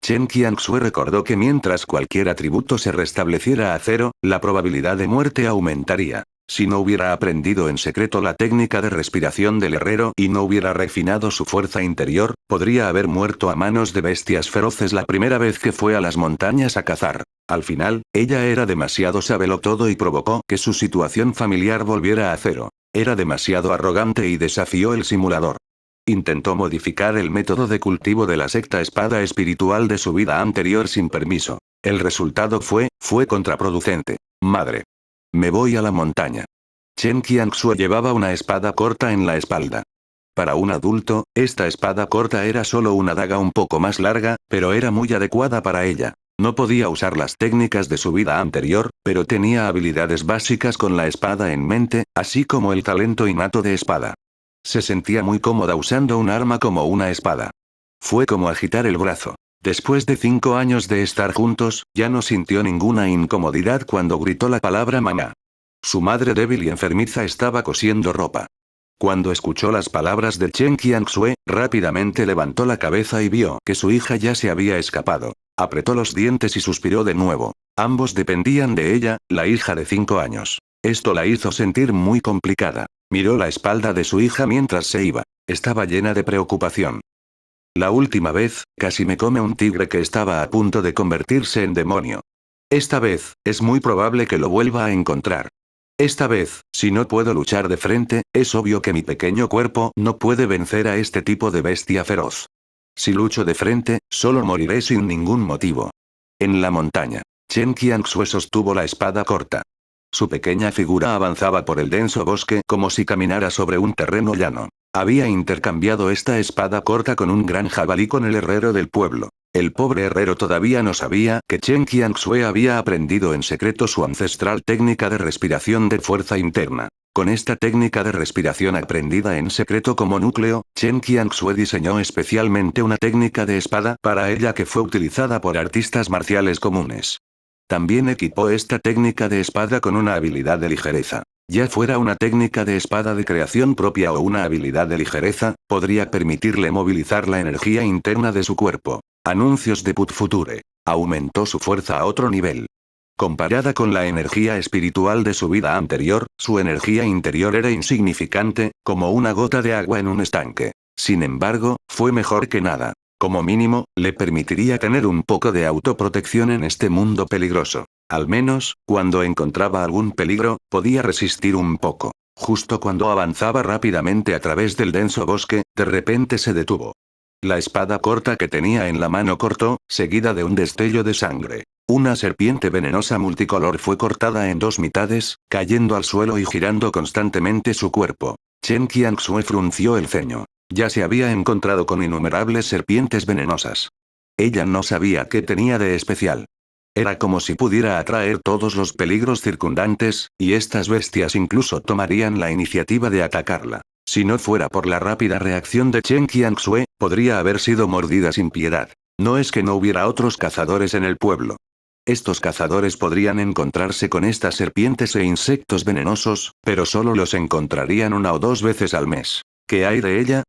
Chen Qianxue recordó que mientras cualquier atributo se restableciera a 0, la probabilidad de muerte aumentaría. Si no hubiera aprendido en secreto la técnica de respiración del herrero y no hubiera refinado su fuerza interior, podría haber muerto a manos de bestias feroces la primera vez que fue a las montañas a cazar. Al final, ella era demasiado sabelotodo y provocó que su situación familiar volviera a 0. Era demasiado arrogante y desafió el simulador. Intentó modificar el método de cultivo de la secta espada espiritual de su vida anterior sin permiso. El resultado fue contraproducente. Madre. Me voy a la montaña. Chen Qianxue llevaba una espada corta en la espalda. Para un adulto, esta espada corta era solo una daga un poco más larga, pero era muy adecuada para ella. No podía usar las técnicas de su vida anterior, pero tenía habilidades básicas con la espada en mente, así como el talento innato de espada. Se sentía muy cómoda usando un arma como una espada. Fue como agitar el brazo. Después de 5 años de estar juntos, ya no sintió ninguna incomodidad cuando gritó la palabra mamá. Su madre débil y enfermiza estaba cosiendo ropa. Cuando escuchó las palabras de Chen Qianxue, rápidamente levantó la cabeza y vio que su hija ya se había escapado. Apretó los dientes y suspiró de nuevo. Ambos dependían de ella, la hija de 5 años. Esto la hizo sentir muy complicada. Miró la espalda de su hija mientras se iba. Estaba llena de preocupación. La última vez, casi me come un tigre que estaba a punto de convertirse en demonio. Esta vez, es muy probable que lo vuelva a encontrar. Esta vez, si no puedo luchar de frente, es obvio que mi pequeño cuerpo no puede vencer a este tipo de bestia feroz. Si lucho de frente, solo moriré sin ningún motivo. En la montaña, Chen Qianxue sostuvo la espada corta. Su pequeña figura avanzaba por el denso bosque como si caminara sobre un terreno llano. Había intercambiado esta espada corta con un gran jabalí con el herrero del pueblo. El pobre herrero todavía no sabía que Chen Qianxue había aprendido en secreto su ancestral técnica de respiración de fuerza interna. Con esta técnica de respiración aprendida en secreto como núcleo, Chen Qianxue diseñó especialmente una técnica de espada para ella que fue utilizada por artistas marciales comunes. También equipó esta técnica de espada con una habilidad de ligereza. Ya fuera una técnica de espada de creación propia o una habilidad de ligereza, podría permitirle movilizar la energía interna de su cuerpo. Anuncios de Put Future. Aumentó su fuerza a otro nivel. Comparada con la energía espiritual de su vida anterior, su energía interior era insignificante, como una gota de agua en un estanque. Sin embargo, fue mejor que nada. Como mínimo, le permitiría tener un poco de autoprotección en este mundo peligroso. Al menos, cuando encontraba algún peligro, podía resistir un poco. Justo cuando avanzaba rápidamente a través del denso bosque, de repente se detuvo. La espada corta que tenía en la mano cortó, seguida de un destello de sangre. Una serpiente venenosa multicolor fue cortada en dos mitades, cayendo al suelo y girando constantemente su cuerpo. Chen Qianxue frunció el ceño. Ya se había encontrado con innumerables serpientes venenosas. Ella no sabía qué tenía de especial. Era como si pudiera atraer todos los peligros circundantes, y estas bestias incluso tomarían la iniciativa de atacarla. Si no fuera por la rápida reacción de Chen Qianxue, podría haber sido mordida sin piedad. No es que no hubiera otros cazadores en el pueblo. Estos cazadores podrían encontrarse con estas serpientes e insectos venenosos, pero solo los encontrarían una o dos veces al mes. ¿Qué hay de ella?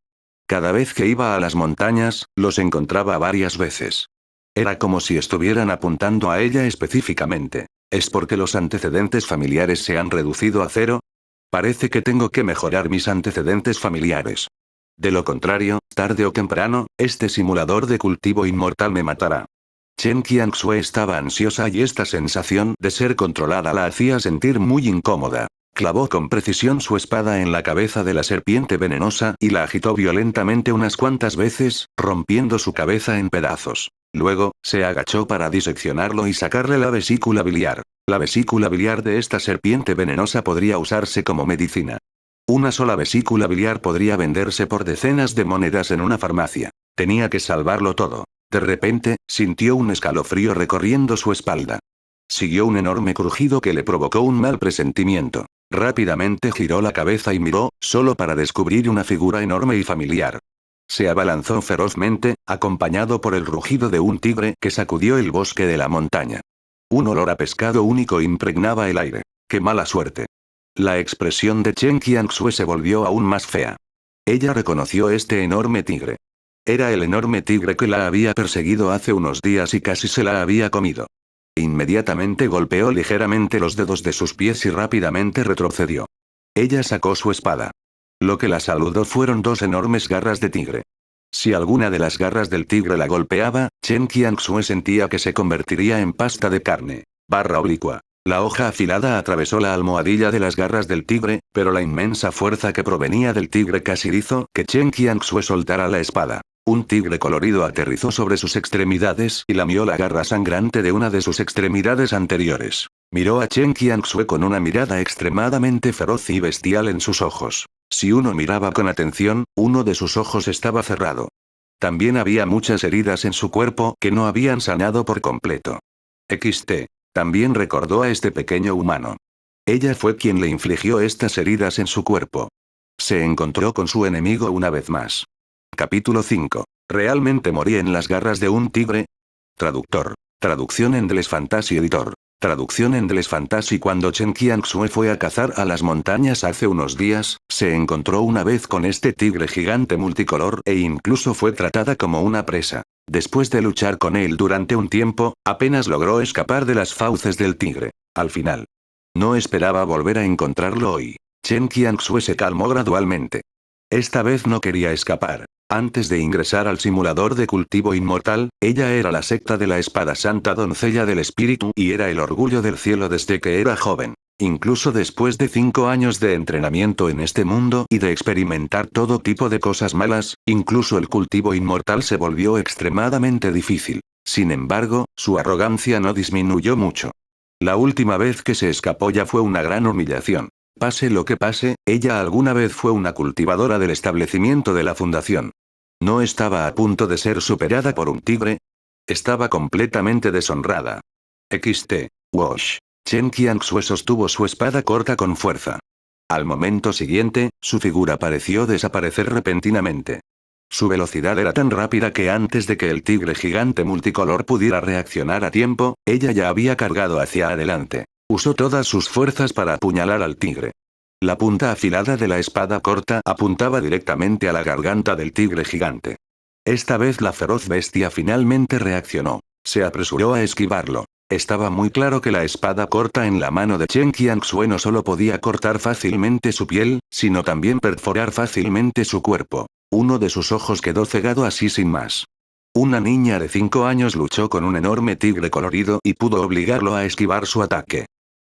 Cada vez que iba a las montañas, los encontraba varias veces. Era como si estuvieran apuntando a ella específicamente. ¿Es porque los antecedentes familiares se han reducido a cero? Parece que tengo que mejorar mis antecedentes familiares. De lo contrario, tarde o temprano, este simulador de cultivo inmortal me matará. Chen Qianxue estaba ansiosa y esta sensación de ser controlada la hacía sentir muy incómoda. Clavó con precisión su espada en la cabeza de la serpiente venenosa y la agitó violentamente unas cuantas veces, rompiendo su cabeza en pedazos. Luego, se agachó para diseccionarlo y sacarle la vesícula biliar. La vesícula biliar de esta serpiente venenosa podría usarse como medicina. Una sola vesícula biliar podría venderse por decenas de monedas en una farmacia. Tenía que salvarlo todo. De repente, sintió un escalofrío recorriendo su espalda. Siguió un enorme crujido que le provocó un mal presentimiento. Rápidamente giró la cabeza y miró, solo para descubrir una figura enorme y familiar. Se abalanzó ferozmente, acompañado por el rugido de un tigre que sacudió el bosque de la montaña. Un olor a pescado único impregnaba el aire. ¡Qué mala suerte! La expresión de Chen Qianxue se volvió aún más fea. Ella reconoció este enorme tigre. Era el enorme tigre que la había perseguido hace unos días y casi se la había comido. Inmediatamente golpeó ligeramente los dedos de sus pies y rápidamente retrocedió. Ella sacó su espada. Lo que la saludó fueron dos enormes garras de tigre. Si alguna de las garras del tigre la golpeaba, Chen Qianxue sentía que se convertiría en pasta de carne. Barra oblicua. La hoja afilada atravesó la almohadilla de las garras del tigre, pero la inmensa fuerza que provenía del tigre casi hizo que Chen Qianxue soltara la espada. Un tigre colorido aterrizó sobre sus extremidades y lamió la garra sangrante de una de sus extremidades anteriores. Miró a Chen Qianxue con una mirada extremadamente feroz y bestial en sus ojos. Si uno miraba con atención, uno de sus ojos estaba cerrado. También había muchas heridas en su cuerpo que no habían sanado por completo. XT. También recordó a este pequeño humano. Ella fue quien le infligió estas heridas en su cuerpo. Se encontró con su enemigo una vez más. Capítulo 5. ¿Realmente morí en las garras de un tigre? Traductor. Traducción en Deleuze Fantasy Editor. Traducción en Deleuze Fantasy. Cuando Chen Qianxue fue a cazar a las montañas hace unos días, se encontró una vez con este tigre gigante multicolor e incluso fue tratada como una presa. Después de luchar con él durante un tiempo, apenas logró escapar de las fauces del tigre. Al final. No esperaba volver a encontrarlo hoy. Chen Qianxue se calmó gradualmente. Esta vez no quería escapar. Antes de ingresar al simulador de cultivo inmortal, ella era la secta de la espada santa doncella del espíritu y era el orgullo del cielo desde que era joven. Incluso después de 5 años de entrenamiento en este mundo y de experimentar todo tipo de cosas malas, incluso el cultivo inmortal se volvió extremadamente difícil. Sin embargo, su arrogancia no disminuyó mucho. La última vez que se escapó ya fue una gran humillación. Pase lo que pase, ella alguna vez fue una cultivadora del establecimiento de la fundación. ¿No estaba a punto de ser superada por un tigre? Estaba completamente deshonrada. XT. Wash. Chen Qianxue sostuvo su espada corta con fuerza. Al momento siguiente, su figura pareció desaparecer repentinamente. Su velocidad era tan rápida que antes de que el tigre gigante multicolor pudiera reaccionar a tiempo, ella ya había cargado hacia adelante. Usó todas sus fuerzas para apuñalar al tigre. La punta afilada de la espada corta apuntaba directamente a la garganta del tigre gigante. Esta vez la feroz bestia finalmente reaccionó. Se apresuró a esquivarlo. Estaba muy claro que la espada corta en la mano de Chen Qianxue no solo podía cortar fácilmente su piel, sino también perforar fácilmente su cuerpo. Uno de sus ojos quedó cegado así sin más. Una niña de 5 años luchó con un enorme tigre colorido y pudo obligarlo a esquivar su ataque.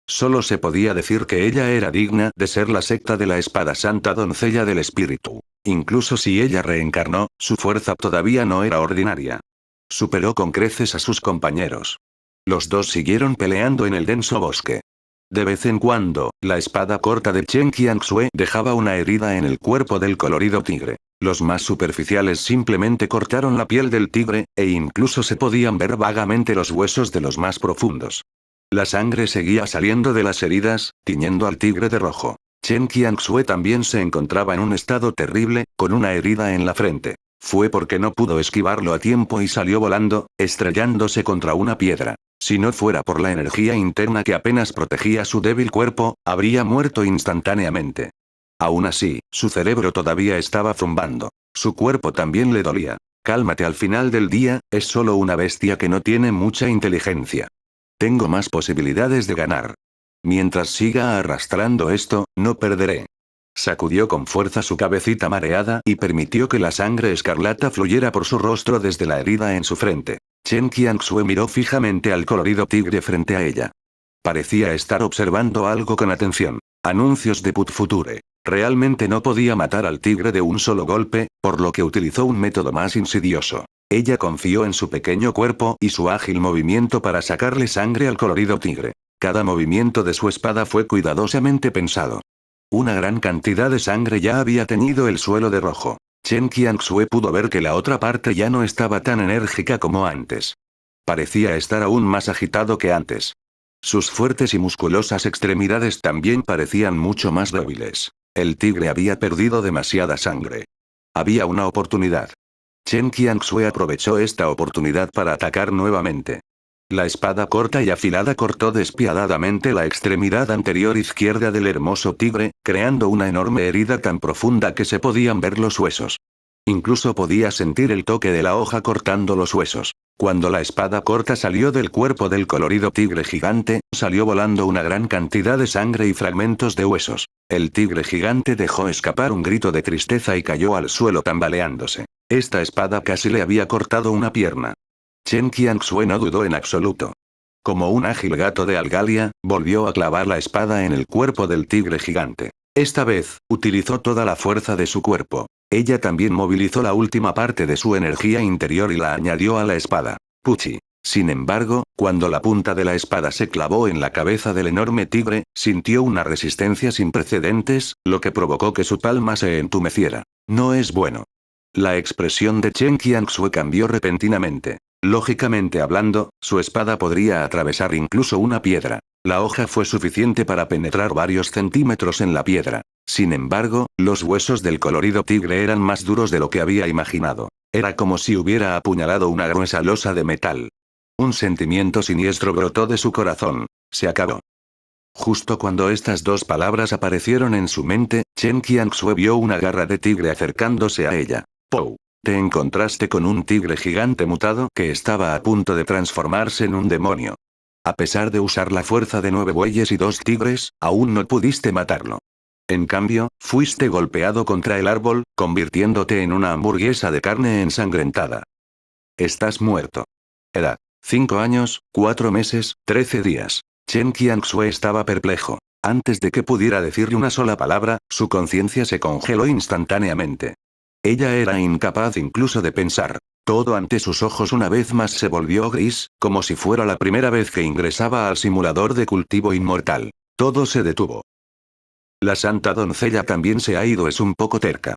Solo se podía decir que ella era digna de ser la secta de la espada santa doncella del espíritu. Incluso si ella reencarnó, su fuerza todavía no era ordinaria. Superó con creces a sus compañeros. Los dos siguieron peleando en el denso bosque. De vez en cuando, la espada corta de Chen Qianxue dejaba una herida en el cuerpo del colorido tigre. Los más superficiales simplemente cortaron la piel del tigre, e incluso se podían ver vagamente los huesos de los más profundos. La sangre seguía saliendo de las heridas, tiñendo al tigre de rojo. Chen Qianxue también se encontraba en un estado terrible, con una herida en la frente. Fue porque no pudo esquivarlo a tiempo y salió volando, estrellándose contra una piedra. Si no fuera por la energía interna que apenas protegía su débil cuerpo, habría muerto instantáneamente. Aún así, su cerebro todavía estaba zumbando. Su cuerpo también le dolía. Cálmate, al final del día, es solo una bestia que no tiene mucha inteligencia. Tengo más posibilidades de ganar. Mientras siga arrastrando esto, no perderé. Sacudió con fuerza su cabecita mareada y permitió que la sangre escarlata fluyera por su rostro desde la herida en su frente. Chen Qianxue miró fijamente al colorido tigre frente a ella. Parecía estar observando algo con atención. Anuncios de Put Future. Realmente no podía matar al tigre de un solo golpe, por lo que utilizó un método más insidioso. Ella confió en su pequeño cuerpo y su ágil movimiento para sacarle sangre al colorido tigre. Cada movimiento de su espada fue cuidadosamente pensado. Una gran cantidad de sangre ya había teñido el suelo de rojo. Chen Qianxue pudo ver que la otra parte ya no estaba tan enérgica como antes. Parecía estar aún más agitado que antes. Sus fuertes y musculosas extremidades también parecían mucho más débiles. El tigre había perdido demasiada sangre. Había una oportunidad. Chen Qianxue aprovechó esta oportunidad para atacar nuevamente. La espada corta y afilada cortó despiadadamente la extremidad anterior izquierda del hermoso tigre, creando una enorme herida tan profunda que se podían ver los huesos. Incluso podía sentir el toque de la hoja cortando los huesos. Cuando la espada corta salió del cuerpo del colorido tigre gigante, salió volando una gran cantidad de sangre y fragmentos de huesos. El tigre gigante dejó escapar un grito de tristeza y cayó al suelo tambaleándose. Esta espada casi le había cortado una pierna. Chen Qianxue no dudó en absoluto. Como un ágil gato de Algalia, volvió a clavar la espada en el cuerpo del tigre gigante. Esta vez, utilizó toda la fuerza de su cuerpo. Ella también movilizó la última parte de su energía interior y la añadió a la espada. Puchi. Sin embargo, cuando la punta de la espada se clavó en la cabeza del enorme tigre, sintió una resistencia sin precedentes, lo que provocó que su palma se entumeciera. No es bueno. La expresión de Chen Qianxue cambió repentinamente. Lógicamente hablando, su espada podría atravesar incluso una piedra. La hoja fue suficiente para penetrar varios centímetros en la piedra. Sin embargo, los huesos del colorido tigre eran más duros de lo que había imaginado. Era como si hubiera apuñalado una gruesa losa de metal. Un sentimiento siniestro brotó de su corazón. Se acabó. Justo cuando estas dos palabras aparecieron en su mente, Chen Qianxue vio una garra de tigre acercándose a ella. ¡Pou! Te encontraste con un tigre gigante mutado que estaba a punto de transformarse en un demonio. A pesar de usar la fuerza de 9 bueyes y 2 tigres, aún no pudiste matarlo. En cambio, fuiste golpeado contra el árbol, convirtiéndote en una hamburguesa de carne ensangrentada. Estás muerto. Edad: 5 años, 4 meses, 13 días. Chen Qianxue estaba perplejo. Antes de que pudiera decirle una sola palabra, su conciencia se congeló instantáneamente. Ella era incapaz incluso de pensar. Todo ante sus ojos una vez más se volvió gris, como si fuera la primera vez que ingresaba al simulador de cultivo inmortal. Todo se detuvo. La santa doncella también se ha ido, es un poco terca.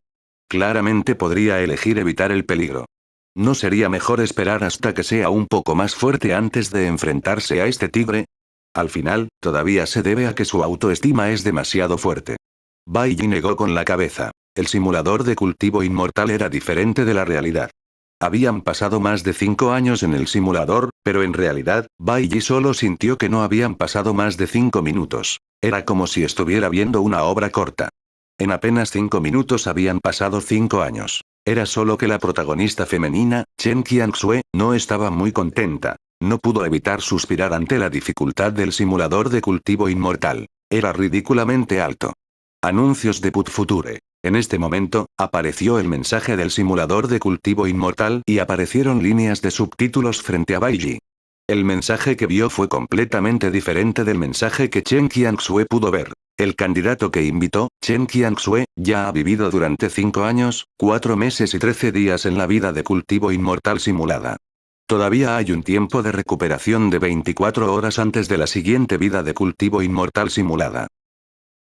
Claramente podría elegir evitar el peligro. ¿No sería mejor esperar hasta que sea un poco más fuerte antes de enfrentarse a este tigre? Al final, todavía se debe a que su autoestima es demasiado fuerte. Bai Yi negó con la cabeza. El simulador de cultivo inmortal era diferente de la realidad. Habían pasado más de 5 años en el simulador, pero en realidad, Bai Yi solo sintió que no habían pasado más de 5 minutos. Era como si estuviera viendo una obra corta. En apenas 5 minutos habían pasado 5 años. Era solo que la protagonista femenina, Chen Qianxue, no estaba muy contenta. No pudo evitar suspirar ante la dificultad del simulador de cultivo inmortal. Era ridículamente alto. Anuncios de Put Future. En este momento, apareció el mensaje del simulador de cultivo inmortal y aparecieron líneas de subtítulos frente a Bai Yi. El mensaje que vio fue completamente diferente del mensaje que Chen Qianxue pudo ver. El candidato que invitó, Chen Qianxue, ya ha vivido durante 5 años, 4 meses y 13 días en la vida de cultivo inmortal simulada. Todavía hay un tiempo de recuperación de 24 horas antes de la siguiente vida de cultivo inmortal simulada.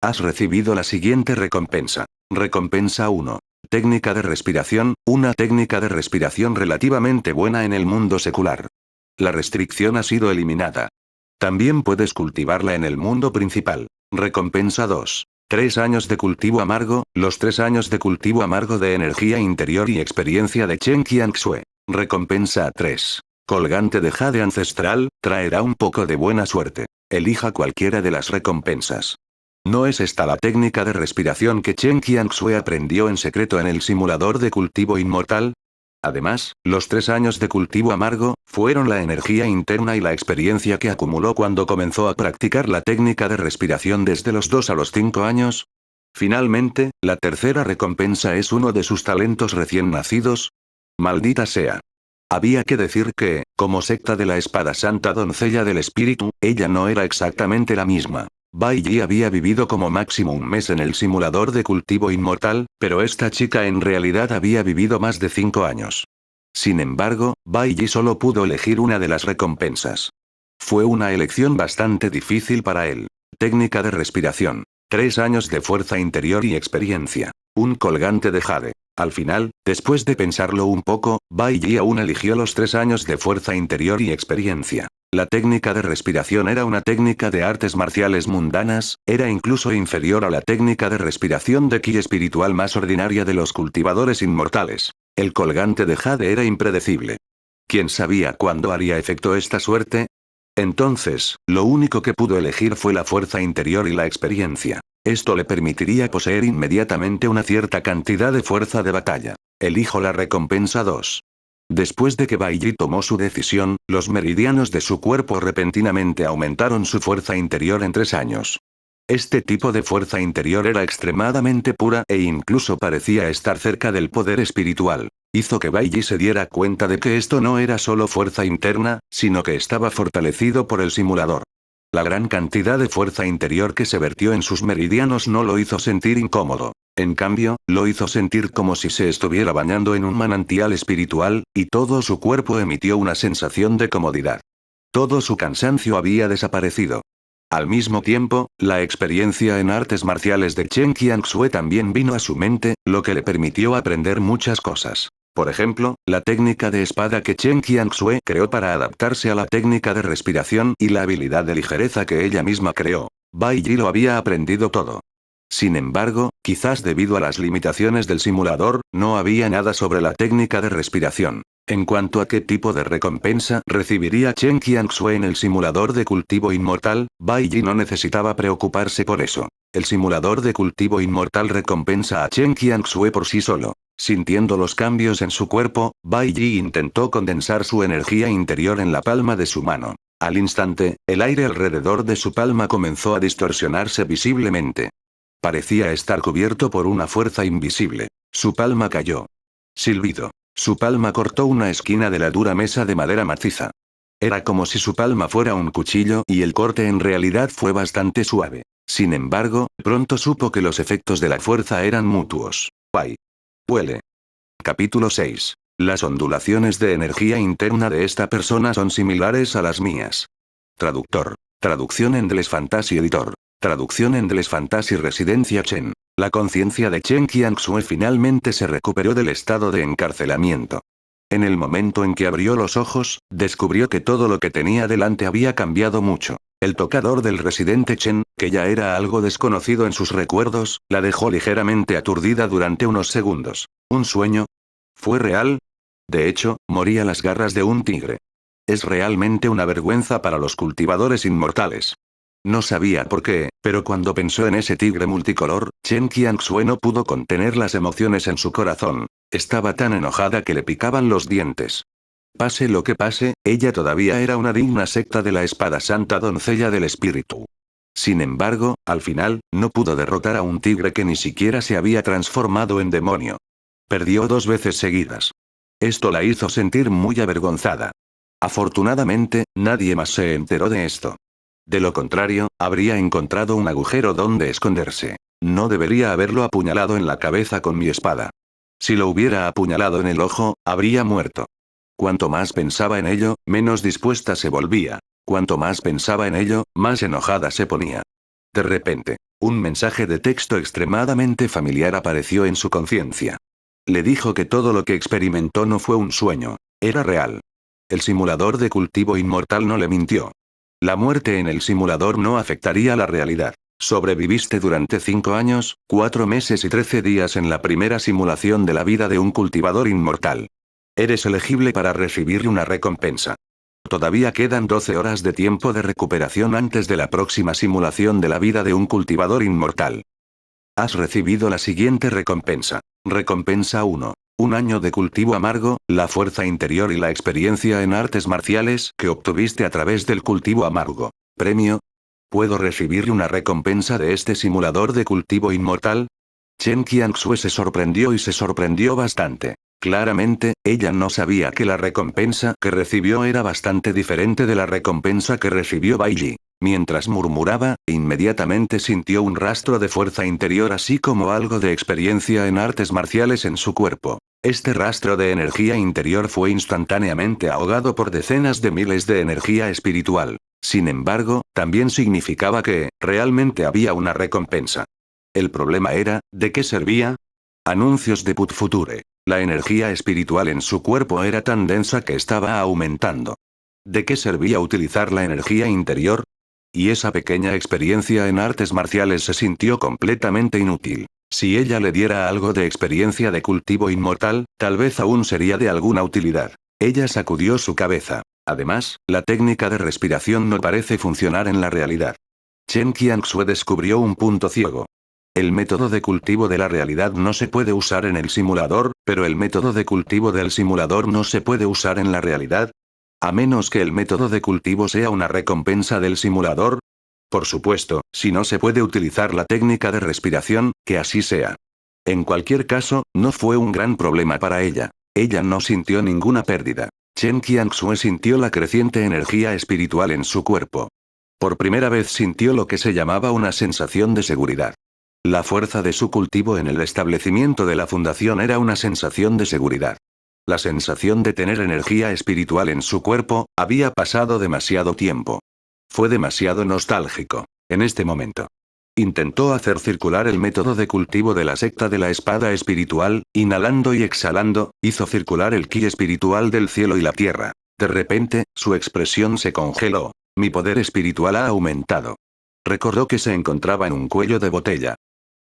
Has recibido la siguiente recompensa. Recompensa 1. Técnica de respiración, una técnica de respiración relativamente buena en el mundo secular. La restricción ha sido eliminada. También puedes cultivarla en el mundo principal. Recompensa 2. 3 años de cultivo amargo, los 3 años de cultivo amargo de energía interior y experiencia de Chen Qianxue. Recompensa 3. Colgante de jade ancestral, traerá un poco de buena suerte. Elija cualquiera de las recompensas. ¿No es esta la técnica de respiración que Chen Qianxue aprendió en secreto en el simulador de cultivo inmortal? Además, los 3 años de cultivo amargo, fueron la energía interna y la experiencia que acumuló cuando comenzó a practicar la técnica de respiración desde los 2 a los 5 años. Finalmente, la tercera recompensa es uno de sus talentos recién nacidos. Maldita sea. Había que decir que, como secta de la espada santa doncella del espíritu, ella no era exactamente la misma. Bai Yi había vivido como máximo un mes en el simulador de cultivo inmortal, pero esta chica en realidad había vivido más de 5 años. Sin embargo, Bai Yi solo pudo elegir una de las recompensas. Fue una elección bastante difícil para él. Técnica de respiración. 3 años de fuerza interior y experiencia. Un colgante de jade. Al final, después de pensarlo un poco, Bai Yi aún eligió los 3 años de fuerza interior y experiencia. La técnica de respiración era una técnica de artes marciales mundanas, era incluso inferior a la técnica de respiración de ki espiritual más ordinaria de los cultivadores inmortales. El colgante de jade era impredecible. ¿Quién sabía cuándo haría efecto esta suerte? Entonces, lo único que pudo elegir fue la fuerza interior y la experiencia. Esto le permitiría poseer inmediatamente una cierta cantidad de fuerza de batalla. Elijo la recompensa 2. Después de que Bai Yi tomó su decisión, los meridianos de su cuerpo repentinamente aumentaron su fuerza interior en 3 años. Este tipo de fuerza interior era extremadamente pura e incluso parecía estar cerca del poder espiritual. Hizo que Bai Yi se diera cuenta de que esto no era solo fuerza interna, sino que estaba fortalecido por el simulador. La gran cantidad de fuerza interior que se vertió en sus meridianos no lo hizo sentir incómodo. En cambio, lo hizo sentir como si se estuviera bañando en un manantial espiritual, y todo su cuerpo emitió una sensación de comodidad. Todo su cansancio había desaparecido. Al mismo tiempo, la experiencia en artes marciales de Chen Qianxue también vino a su mente, lo que le permitió aprender muchas cosas. Por ejemplo, la técnica de espada que Chen Qianxue creó para adaptarse a la técnica de respiración y la habilidad de ligereza que ella misma creó. Bai Yi lo había aprendido todo. Sin embargo, quizás debido a las limitaciones del simulador, no había nada sobre la técnica de respiración. En cuanto a qué tipo de recompensa recibiría Chen Qianxue en el simulador de cultivo inmortal, Bai Yi no necesitaba preocuparse por eso. El simulador de cultivo inmortal recompensa a Chen Qianxue por sí solo. Sintiendo los cambios en su cuerpo, Bai Yi intentó condensar su energía interior en la palma de su mano. Al instante, el aire alrededor de su palma comenzó a distorsionarse visiblemente. Parecía estar cubierto por una fuerza invisible. Su palma cayó. Silbido. Su palma cortó una esquina de la dura mesa de madera maciza. Era como si su palma fuera un cuchillo y el corte en realidad fue bastante suave. Sin embargo, pronto supo que los efectos de la fuerza eran mutuos. Bai. Huele. Capítulo 6. Las ondulaciones de energía interna de esta persona son similares a las mías. Traductor. Traducción Endless Fantasy Editor. Traducción Endless Fantasy Residencia Chen. La conciencia de Chen Qianxue finalmente se recuperó del estado de encarcelamiento. En el momento en que abrió los ojos, descubrió que todo lo que tenía delante había cambiado mucho. El tocador del residente Chen, que ya era algo desconocido en sus recuerdos, la dejó ligeramente aturdida durante unos segundos. ¿Un sueño? ¿Fue real? De hecho, moría a las garras de un tigre. Es realmente una vergüenza para los cultivadores inmortales. No sabía por qué, pero cuando pensó en ese tigre multicolor, Chen Qianxue no pudo contener las emociones en su corazón. Estaba tan enojada que le picaban los dientes. Pase lo que pase, ella todavía era una digna secta de la espada santa doncella del espíritu. Sin embargo, al final, no pudo derrotar a un tigre que ni siquiera se había transformado en demonio. Perdió 2 veces seguidas. Esto la hizo sentir muy avergonzada. Afortunadamente, nadie más se enteró de esto. De lo contrario, habría encontrado un agujero donde esconderse. No debería haberlo apuñalado en la cabeza con mi espada. Si lo hubiera apuñalado en el ojo, habría muerto. Cuanto más pensaba en ello, menos dispuesta se volvía. Cuanto más pensaba en ello, más enojada se ponía. De repente, un mensaje de texto extremadamente familiar apareció en su conciencia. Le dijo que todo lo que experimentó no fue un sueño, era real. El simulador de cultivo inmortal no le mintió. La muerte en el simulador no afectaría la realidad. Sobreviviste durante 5 años, 4 meses y 13 días en la primera simulación de la vida de un cultivador inmortal. Eres elegible para recibir una recompensa. Todavía quedan 12 horas de tiempo de recuperación antes de la próxima simulación de la vida de un cultivador inmortal. Has recibido la siguiente recompensa. Recompensa 1. Un año de cultivo amargo, la fuerza interior y la experiencia en artes marciales que obtuviste a través del cultivo amargo. Premio. ¿Puedo recibir una recompensa de este simulador de cultivo inmortal? Chen Qianxue se sorprendió y se sorprendió bastante. Claramente, ella no sabía que la recompensa que recibió era bastante diferente de la recompensa que recibió Bai Yi. Mientras murmuraba, inmediatamente sintió un rastro de fuerza interior así como algo de experiencia en artes marciales en su cuerpo. Este rastro de energía interior fue instantáneamente ahogado por decenas de miles de energía espiritual. Sin embargo, también significaba que, realmente había una recompensa. El problema era, ¿de qué servía? Anuncios de Put Future. La energía espiritual en su cuerpo era tan densa que estaba aumentando. ¿De qué servía utilizar la energía interior? Y esa pequeña experiencia en artes marciales se sintió completamente inútil. Si ella le diera algo de experiencia de cultivo inmortal, tal vez aún sería de alguna utilidad. Ella sacudió su cabeza. Además, la técnica de respiración no parece funcionar en la realidad. Chen Qianxue descubrió un punto ciego. El método de cultivo de la realidad no se puede usar en el simulador, pero el método de cultivo del simulador no se puede usar en la realidad. A menos que el método de cultivo sea una recompensa del simulador. Por supuesto, si no se puede utilizar la técnica de respiración, que así sea. En cualquier caso, no fue un gran problema para ella. Ella no sintió ninguna pérdida. Chen Qianxue sintió la creciente energía espiritual en su cuerpo. Por primera vez sintió lo que se llamaba una sensación de seguridad. La fuerza de su cultivo en el establecimiento de la fundación era una sensación de seguridad. La sensación de tener energía espiritual en su cuerpo, había pasado demasiado tiempo. Fue demasiado nostálgico, en este momento. Intentó hacer circular el método de cultivo de la secta de la espada espiritual, inhalando y exhalando, hizo circular el ki espiritual del cielo y la tierra. De repente, su expresión se congeló. Mi poder espiritual ha aumentado. Recordó que se encontraba en un cuello de botella.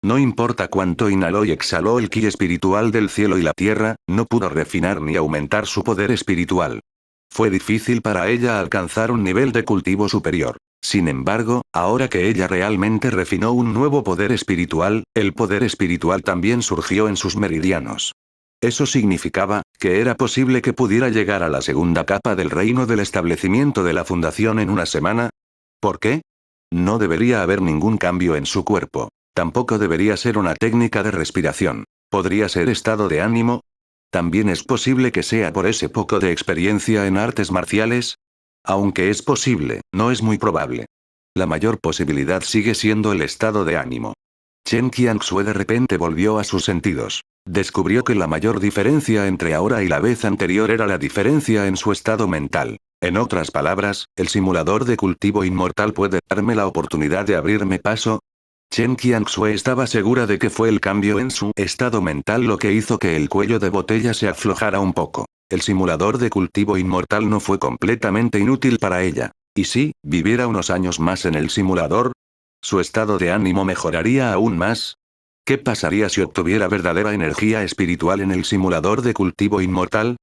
No importa cuánto inhaló y exhaló el ki espiritual del cielo y la tierra, no pudo refinar ni aumentar su poder espiritual. Fue difícil para ella alcanzar un nivel de cultivo superior. Sin embargo, ahora que ella realmente refinó un nuevo poder espiritual, el poder espiritual también surgió en sus meridianos. Eso significaba, que era posible que pudiera llegar a la segunda capa del reino del establecimiento de la fundación en una semana. ¿Por qué? No debería haber ningún cambio en su cuerpo. Tampoco debería ser una técnica de respiración. ¿Podría ser estado de ánimo? ¿También es posible que sea por ese poco de experiencia en artes marciales? Aunque es posible, no es muy probable. La mayor posibilidad sigue siendo el estado de ánimo. Chen Qianxue de repente volvió a sus sentidos. Descubrió que la mayor diferencia entre ahora y la vez anterior era la diferencia en su estado mental. En otras palabras, el simulador de cultivo inmortal puede darme la oportunidad de abrirme paso. Chen Qianxue estaba segura de que fue el cambio en su estado mental lo que hizo que el cuello de botella se aflojara un poco. El simulador de cultivo inmortal no fue completamente inútil para ella. ¿Y si viviera unos años más en el simulador? ¿Su estado de ánimo mejoraría aún más? ¿Qué pasaría si obtuviera verdadera energía espiritual en el simulador de cultivo inmortal?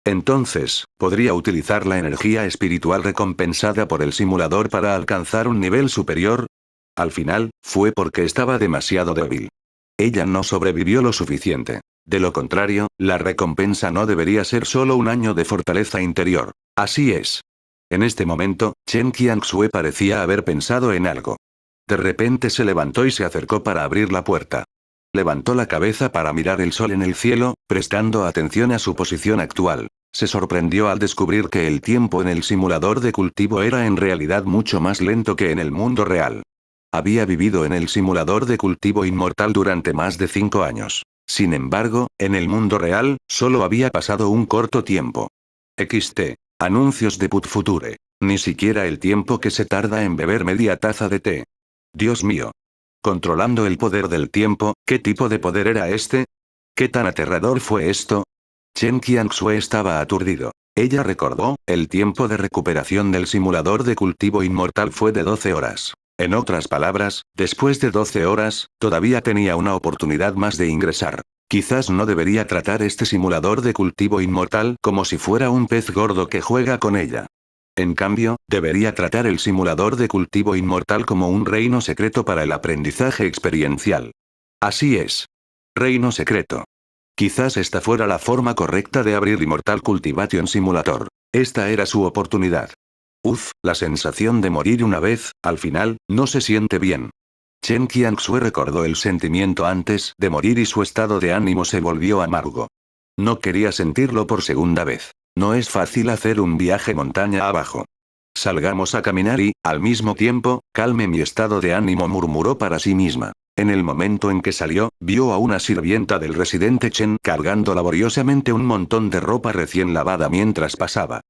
Entonces, ¿podría utilizar la energía espiritual recompensada por el simulador para alcanzar un nivel superior? Al final, fue porque estaba demasiado débil. Ella no sobrevivió lo suficiente. De lo contrario, la recompensa no debería ser solo un año de fortaleza interior. Así es. En este momento, Chen Qianxue parecía haber pensado en algo. De repente se levantó y se acercó para abrir la puerta. Levantó la cabeza para mirar el sol en el cielo, prestando atención a su posición actual. Se sorprendió al descubrir que el tiempo en el simulador de cultivo era en realidad mucho más lento que en el mundo real. Había vivido en el simulador de cultivo inmortal durante más de 5 años. Sin embargo, en el mundo real, solo había pasado un corto tiempo. XT. Anuncios de Put Future. Ni siquiera el tiempo que se tarda en beber media taza de té. Dios mío. Controlando el poder del tiempo, ¿qué tipo de poder era este? ¿Qué tan aterrador fue esto? Chen Qianxue estaba aturdido. Ella recordó, el tiempo de recuperación del simulador de cultivo inmortal fue de 12 horas. En otras palabras, después de 12 horas, todavía tenía una oportunidad más de ingresar. Quizás no debería tratar este simulador de cultivo inmortal como si fuera un pez gordo que juega con ella. En cambio, debería tratar el simulador de cultivo inmortal como un reino secreto para el aprendizaje experiencial. Así es. Reino secreto. Quizás esta fuera la forma correcta de abrir Immortal Cultivation Simulator. Esta era su oportunidad. La sensación de morir una vez, al final, no se siente bien. Chen Qianxue recordó el sentimiento antes de morir y su estado de ánimo se volvió amargo. No quería sentirlo por segunda vez. No es fácil hacer un viaje montaña abajo. Salgamos a caminar y, al mismo tiempo, calme mi estado de ánimo, murmuró para sí misma. En el momento en que salió, vio a una sirvienta del residente Chen cargando laboriosamente un montón de ropa recién lavada mientras pasaba.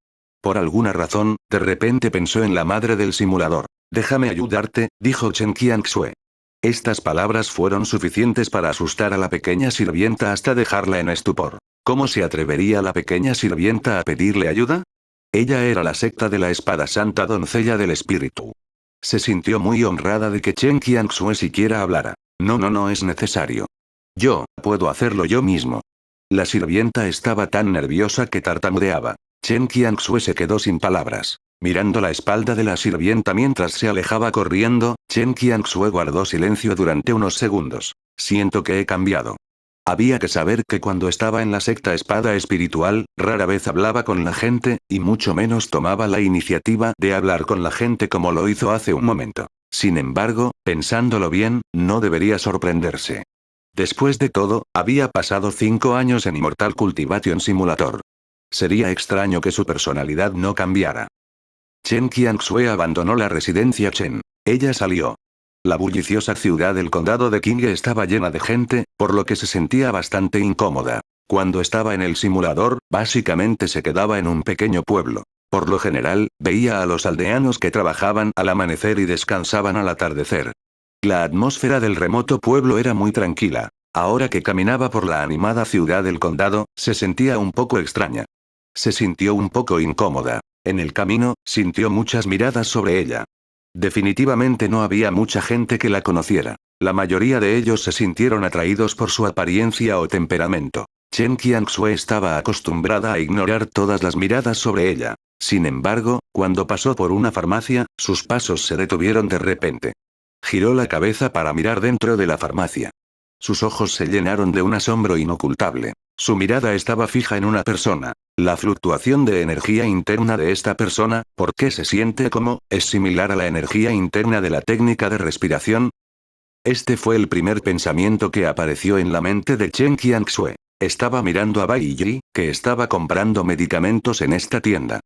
Por alguna razón, de repente pensó en la madre del simulador. Déjame ayudarte, dijo Chen Qianxue. Estas palabras fueron suficientes para asustar a la pequeña sirvienta hasta dejarla en estupor. ¿Cómo se atrevería la pequeña sirvienta a pedirle ayuda? Ella era la secta de la espada santa doncella del espíritu. Se sintió muy honrada de que Chen Qianxue siquiera hablara. No es necesario. Yo, puedo hacerlo yo mismo. La sirvienta estaba tan nerviosa que tartamudeaba. Chen Qianxue se quedó sin palabras. Mirando la espalda de la sirvienta mientras se alejaba corriendo, Chen Qianxue guardó silencio durante unos segundos. Siento que he cambiado. Había que saber que cuando estaba en la secta espada espiritual, rara vez hablaba con la gente, y mucho menos tomaba la iniciativa de hablar con la gente como lo hizo hace un momento. Sin embargo, pensándolo bien, no debería sorprenderse. Después de todo, había pasado 5 años en Immortal Cultivation Simulator. Sería extraño que su personalidad no cambiara. Chen Qianxue abandonó la residencia Chen. Ella salió. La bulliciosa ciudad del condado de Qing estaba llena de gente, por lo que se sentía bastante incómoda. Cuando estaba en el simulador, básicamente se quedaba en un pequeño pueblo. Por lo general, veía a los aldeanos que trabajaban al amanecer y descansaban al atardecer. La atmósfera del remoto pueblo era muy tranquila. Ahora que caminaba por la animada ciudad del condado, se sentía un poco extraña. Se sintió un poco incómoda. En el camino, sintió muchas miradas sobre ella. Definitivamente no había mucha gente que la conociera. La mayoría de ellos se sintieron atraídos por su apariencia o temperamento. Chen Qianxue estaba acostumbrada a ignorar todas las miradas sobre ella. Sin embargo, cuando pasó por una farmacia, sus pasos se detuvieron de repente. Giró la cabeza para mirar dentro de la farmacia. Sus ojos se llenaron de un asombro inocultable. Su mirada estaba fija en una persona. La fluctuación de energía interna de esta persona, ¿por qué se siente como, es similar a la energía interna de la técnica de respiración? Este fue el primer pensamiento que apareció en la mente de Chen Qianxue. Estaba mirando a Bai Yi, que estaba comprando medicamentos en esta tienda.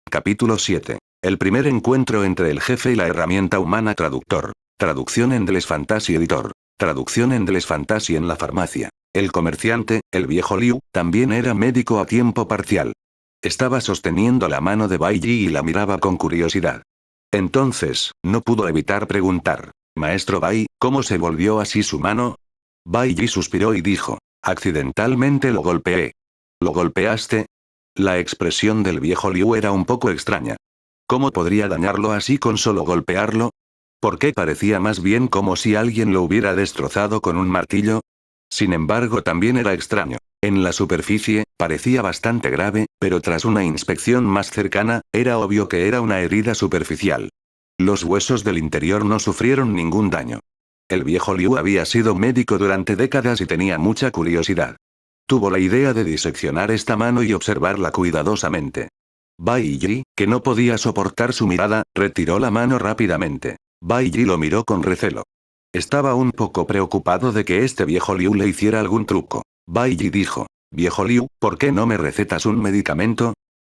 Capítulo 7. El primer encuentro entre el jefe y la herramienta humana traductor. Traducción en Deles Fantasy Editor. Traducción en Deles Fantasy en la farmacia. El comerciante, el viejo Liu, también era médico a tiempo parcial. Estaba sosteniendo la mano de Bai Yi y la miraba con curiosidad. Entonces, no pudo evitar preguntar. Maestro Bai, ¿cómo se volvió así su mano? Bai Yi suspiró y dijo. Accidentalmente lo golpeé. ¿Lo golpeaste? La expresión del viejo Liu era un poco extraña. ¿Cómo podría dañarlo así con solo golpearlo? ¿Por qué parecía más bien como si alguien lo hubiera destrozado con un martillo? Sin embargo, también era extraño. En la superficie, parecía bastante grave, pero tras una inspección más cercana, era obvio que era una herida superficial. Los huesos del interior no sufrieron ningún daño. El viejo Liu había sido médico durante décadas y tenía mucha curiosidad. Tuvo la idea de diseccionar esta mano y observarla cuidadosamente. Bai Yi, que no podía soportar su mirada, retiró la mano rápidamente. Bai Yi lo miró con recelo. Estaba un poco preocupado de que este viejo Liu le hiciera algún truco. Bai Yi dijo: «Viejo Liu, ¿por qué no me recetas un medicamento?»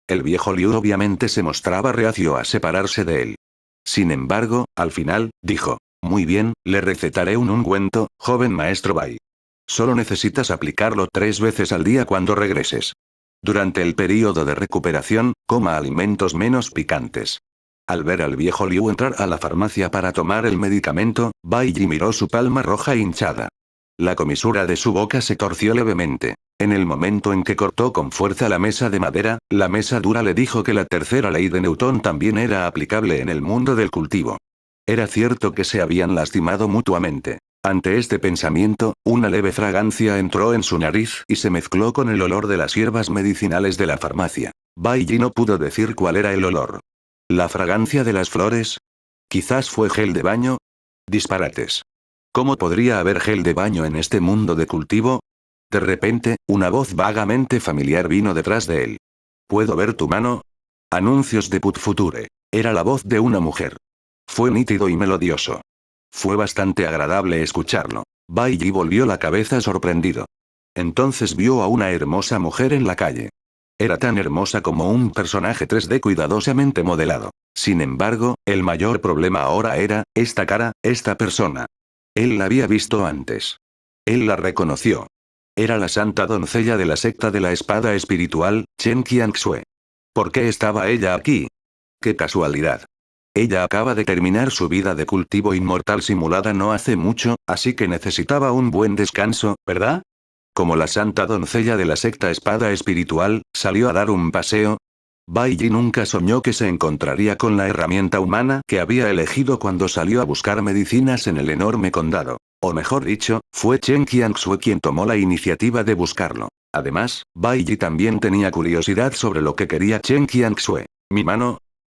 El viejo Liu obviamente se mostraba reacio a separarse de él. Sin embargo, al final, dijo: «Muy bien, le recetaré un ungüento, joven maestro Bai. Solo necesitas aplicarlo 3 veces al día cuando regreses. Durante el período de recuperación, coma alimentos menos picantes». Al ver al viejo Liu entrar a la farmacia para tomar el medicamento, Bai Yi miró su palma roja hinchada. La comisura de su boca se torció levemente. En el momento en que cortó con fuerza la mesa de madera, la mesa dura le dijo que la tercera ley de Newton también era aplicable en el mundo del cultivo. Era cierto que se habían lastimado mutuamente. Ante este pensamiento, una leve fragancia entró en su nariz y se mezcló con el olor de las hierbas medicinales de la farmacia. Bai Yi no pudo decir cuál era el olor. ¿La fragancia de las flores? ¿Quizás fue gel de baño? Disparates. ¿Cómo podría haber gel de baño en este mundo de cultivo? De repente, una voz vagamente familiar vino detrás de él. ¿Puedo ver tu mano? Anuncios de Put Future. Era la voz de una mujer. Fue nítido y melodioso. Fue bastante agradable escucharlo. Bai Yi volvió la cabeza sorprendido. Entonces vio a una hermosa mujer en la calle. Era tan hermosa como un personaje 3D cuidadosamente modelado. Sin embargo, el mayor problema ahora era, esta cara, esta persona. Él la había visto antes. Él la reconoció. Era la santa doncella de la secta de la espada espiritual, Chen Qianxue. ¿Por qué estaba ella aquí? ¡Qué casualidad! Ella acaba de terminar su vida de cultivo inmortal simulada no hace mucho, así que necesitaba un buen descanso, ¿verdad? Como la santa doncella de la secta espada espiritual, salió a dar un paseo. Bai Yi nunca soñó que se encontraría con la herramienta humana que había elegido cuando salió a buscar medicinas en el enorme condado. O mejor dicho, fue Chen Qianxue quien tomó la iniciativa de buscarlo. Además, Bai Yi también tenía curiosidad sobre lo que quería Chen Qianxue. ¿Mi mano?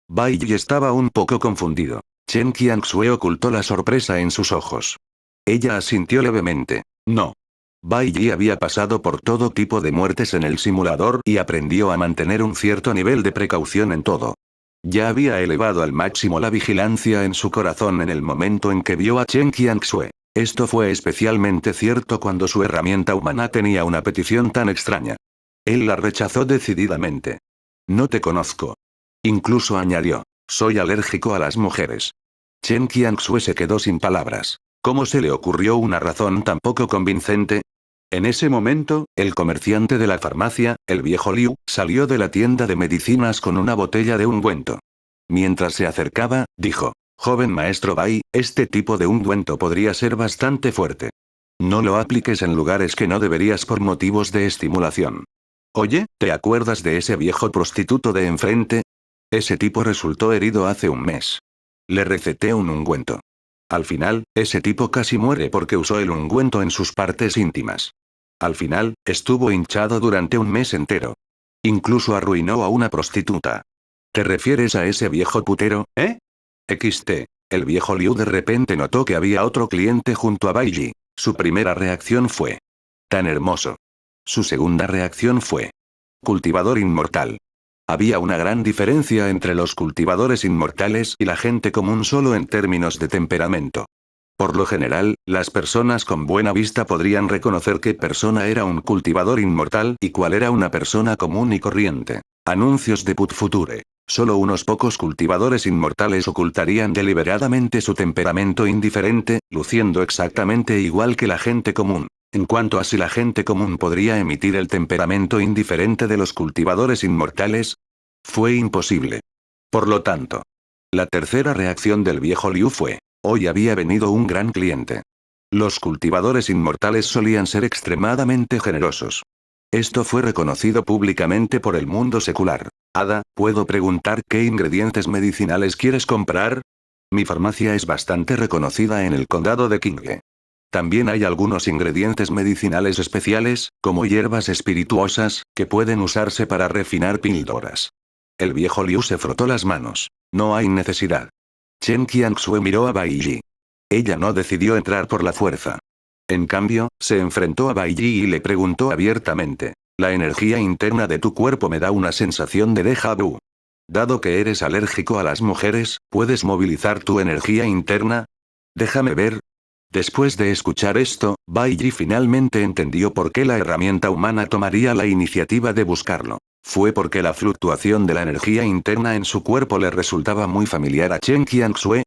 Bai Yi estaba un poco confundido. Chen Qianxue ocultó la sorpresa en sus ojos. Ella asintió levemente. No. Bai Yi había pasado por todo tipo de muertes en el simulador y aprendió a mantener un cierto nivel de precaución en todo. Ya había elevado al máximo la vigilancia en su corazón en el momento en que vio a Chen Qianxue. Esto fue especialmente cierto cuando su herramienta humana tenía una petición tan extraña. Él la rechazó decididamente. No te conozco. Incluso añadió: soy alérgico a las mujeres. Chen Qianxue se quedó sin palabras. ¿Cómo se le ocurrió una razón tan poco convincente? En ese momento, el comerciante de la farmacia, el viejo Liu, salió de la tienda de medicinas con una botella de ungüento. Mientras se acercaba, dijo: joven maestro Bai, este tipo de ungüento podría ser bastante fuerte. No lo apliques en lugares que no deberías por motivos de estimulación. Oye, ¿te acuerdas de ese viejo prostituto de enfrente? Ese tipo resultó herido hace un mes. Le receté un ungüento. Al final, ese tipo casi muere porque usó el ungüento en sus partes íntimas. Al final, estuvo hinchado durante un mes entero. Incluso arruinó a una prostituta. ¿Te refieres a ese viejo putero, eh? XT. El viejo Liu de repente notó que había otro cliente junto a Bai Yi. Su primera reacción fue: tan hermoso. Su segunda reacción fue: cultivador inmortal. Había una gran diferencia entre los cultivadores inmortales y la gente común solo en términos de temperamento. Por lo general, las personas con buena vista podrían reconocer qué persona era un cultivador inmortal y cuál era una persona común y corriente. Anuncios de Put Future. Solo unos pocos cultivadores inmortales ocultarían deliberadamente su temperamento indiferente, luciendo exactamente igual que la gente común. En cuanto a si la gente común podría emitir el temperamento indiferente de los cultivadores inmortales, fue imposible. Por lo tanto, la tercera reacción del viejo Liu fue: hoy había venido un gran cliente. Los cultivadores inmortales solían ser extremadamente generosos. Esto fue reconocido públicamente por el mundo secular. Ada, ¿puedo preguntar qué ingredientes medicinales quieres comprar? Mi farmacia es bastante reconocida en el condado de Kinge. También hay algunos ingredientes medicinales especiales, como hierbas espirituosas, que pueden usarse para refinar píldoras. El viejo Liu se frotó las manos. No hay necesidad. Chen Qianxue miró a Bai Yi. Ella no decidió entrar por la fuerza. En cambio, se enfrentó a Bai Yi y le preguntó abiertamente. La energía interna de tu cuerpo me da una sensación de déjà vu. Dado que eres alérgico a las mujeres, ¿puedes movilizar tu energía interna? Déjame ver. Después de escuchar esto, Bai Yi finalmente entendió por qué la herramienta humana tomaría la iniciativa de buscarlo. Fue porque la fluctuación de la energía interna en su cuerpo le resultaba muy familiar a Chen Qianxue.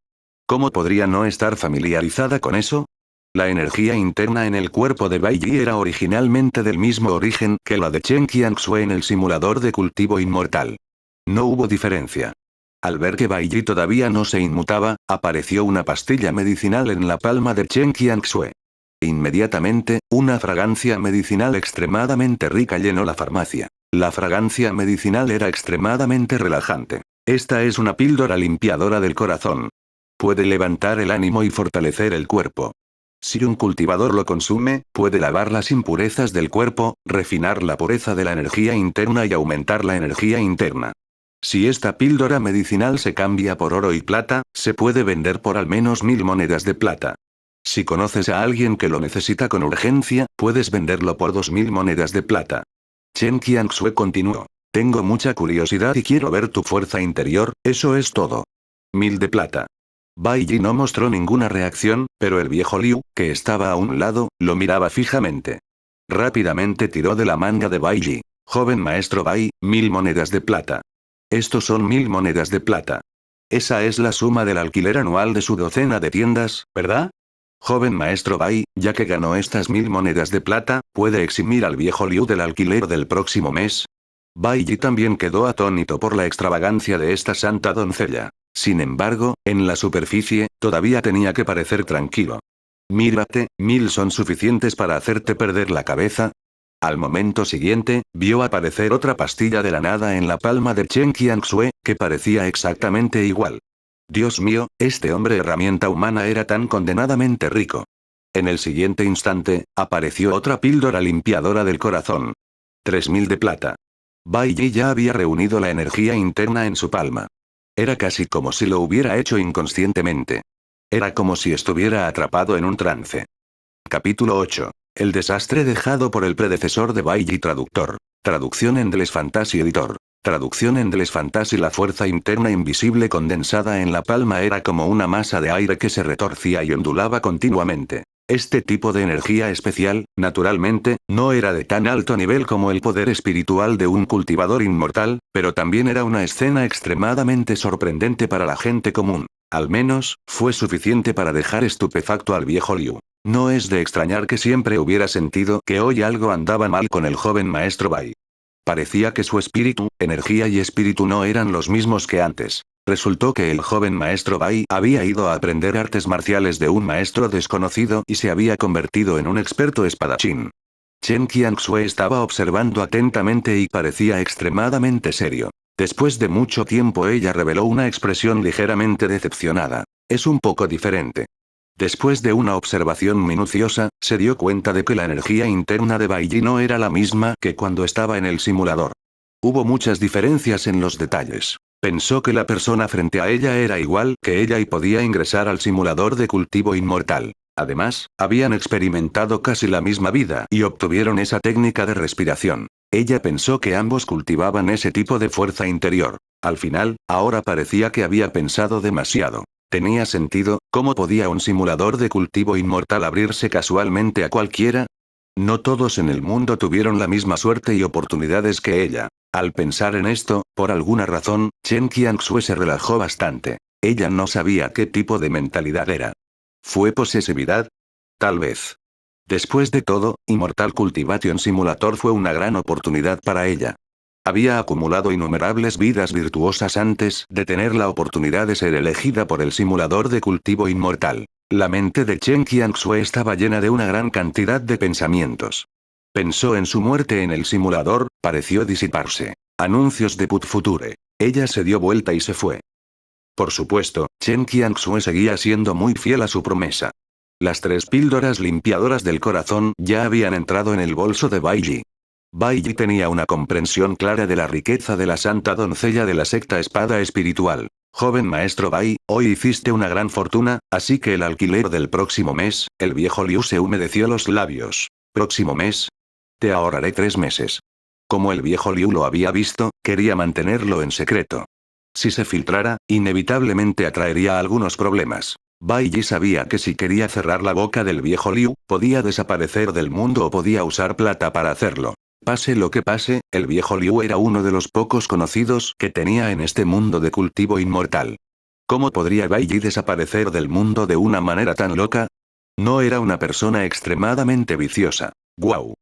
¿Cómo podría no estar familiarizada con eso? La energía interna en el cuerpo de Bai Yi era originalmente del mismo origen que la de Chen Qianxue en el simulador de cultivo inmortal. No hubo diferencia. Al ver que Bai Yi todavía no se inmutaba, apareció una pastilla medicinal en la palma de Chen Qianxue. Inmediatamente, una fragancia medicinal extremadamente rica llenó la farmacia. La fragancia medicinal era extremadamente relajante. Esta es una píldora limpiadora del corazón. Puede levantar el ánimo y fortalecer el cuerpo. Si un cultivador lo consume, puede lavar las impurezas del cuerpo, refinar la pureza de la energía interna y aumentar la energía interna. Si esta píldora medicinal se cambia por oro y plata, se puede vender por al menos 1000 monedas de plata. Si conoces a alguien que lo necesita con urgencia, puedes venderlo por 2000 monedas de plata. Chen Qianxue continuó. Tengo mucha curiosidad y quiero ver tu fuerza interior, eso es todo. 1000 de plata. Bai Yi no mostró ninguna reacción, pero el viejo Liu, que estaba a un lado, lo miraba fijamente. Rápidamente tiró de la manga de Bai Yi. Joven maestro Bai, 1000 monedas de plata. Estos son 1000 monedas de plata. Esa es la suma del alquiler anual de su docena de tiendas, ¿verdad? Joven maestro Bai, ya que ganó estas 1000 monedas de plata, ¿puede eximir al viejo Liu del alquiler del próximo mes? Bai Yi también quedó atónito por la extravagancia de esta santa doncella. Sin embargo, en la superficie, todavía tenía que parecer tranquilo. Mírate, 1000 son suficientes para hacerte perder la cabeza. Al momento siguiente, vio aparecer otra pastilla de la nada en la palma de Chen Qianxue, que parecía exactamente igual. Dios mío, este hombre herramienta humana era tan condenadamente rico. En el siguiente instante, apareció otra píldora limpiadora del corazón. 3000 de plata. Bai Yi ya había reunido la energía interna en su palma. Era casi como si lo hubiera hecho inconscientemente. Era como si estuviera atrapado en un trance. Capítulo 8. El desastre dejado por el predecesor de Bai Yi. Traductor. Traducción en Endless Fantasy Editor. Traducción en Endless Fantasy. La fuerza interna invisible condensada en la palma era como una masa de aire que se retorcía y ondulaba continuamente. Este tipo de energía especial, naturalmente, no era de tan alto nivel como el poder espiritual de un cultivador inmortal, pero también era una escena extremadamente sorprendente para la gente común. Al menos, fue suficiente para dejar estupefacto al viejo Liu. No es de extrañar que siempre hubiera sentido que hoy algo andaba mal con el joven maestro Bai. Parecía que su espíritu, energía y espíritu no eran los mismos que antes. Resultó que el joven maestro Bai había ido a aprender artes marciales de un maestro desconocido y se había convertido en un experto espadachín. Chen Qianxue estaba observando atentamente y parecía extremadamente serio. Después de mucho tiempo ella reveló una expresión ligeramente decepcionada. Es un poco diferente. Después de una observación minuciosa, se dio cuenta de que la energía interna de Bai Yi no era la misma que cuando estaba en el simulador. Hubo muchas diferencias en los detalles. Pensó que la persona frente a ella era igual que ella y podía ingresar al simulador de cultivo inmortal. Además, habían experimentado casi la misma vida y obtuvieron esa técnica de respiración. Ella pensó que ambos cultivaban ese tipo de fuerza interior. Al final, ahora parecía que había pensado demasiado. ¿Tenía sentido? ¿Cómo podía un simulador de cultivo inmortal abrirse casualmente a cualquiera? No todos en el mundo tuvieron la misma suerte y oportunidades que ella. Al pensar en esto, por alguna razón, Chen Qianxue se relajó bastante. Ella no sabía qué tipo de mentalidad era. ¿Fue posesividad? Tal vez. Después de todo, Immortal Cultivation Simulator fue una gran oportunidad para ella. Había acumulado innumerables vidas virtuosas antes de tener la oportunidad de ser elegida por el simulador de cultivo inmortal. La mente de Chen Qianxue estaba llena de una gran cantidad de pensamientos. Pensó en su muerte en el simulador, pareció disiparse. Anuncios de Put Future. Ella se dio vuelta y se fue. Por supuesto, Chen Qianxue seguía siendo muy fiel a su promesa. Las 3 píldoras limpiadoras del corazón ya habían entrado en el bolso de Bai Yi. Bai Yi tenía una comprensión clara de la riqueza de la santa doncella de la secta espada espiritual. Joven maestro Bai, hoy hiciste una gran fortuna, así que el alquiler del próximo mes, el viejo Liu se humedeció los labios. ¿Próximo mes? Te ahorraré 3 meses. Como el viejo Liu lo había visto, quería mantenerlo en secreto. Si se filtrara, inevitablemente atraería algunos problemas. Bai Yi sabía que si quería cerrar la boca del viejo Liu, podía desaparecer del mundo o podía usar plata para hacerlo. Pase lo que pase, el viejo Liu era uno de los pocos conocidos que tenía en este mundo de cultivo inmortal. ¿Cómo podría Bai Yi desaparecer del mundo de una manera tan loca? No era una persona extremadamente viciosa. ¡Guau!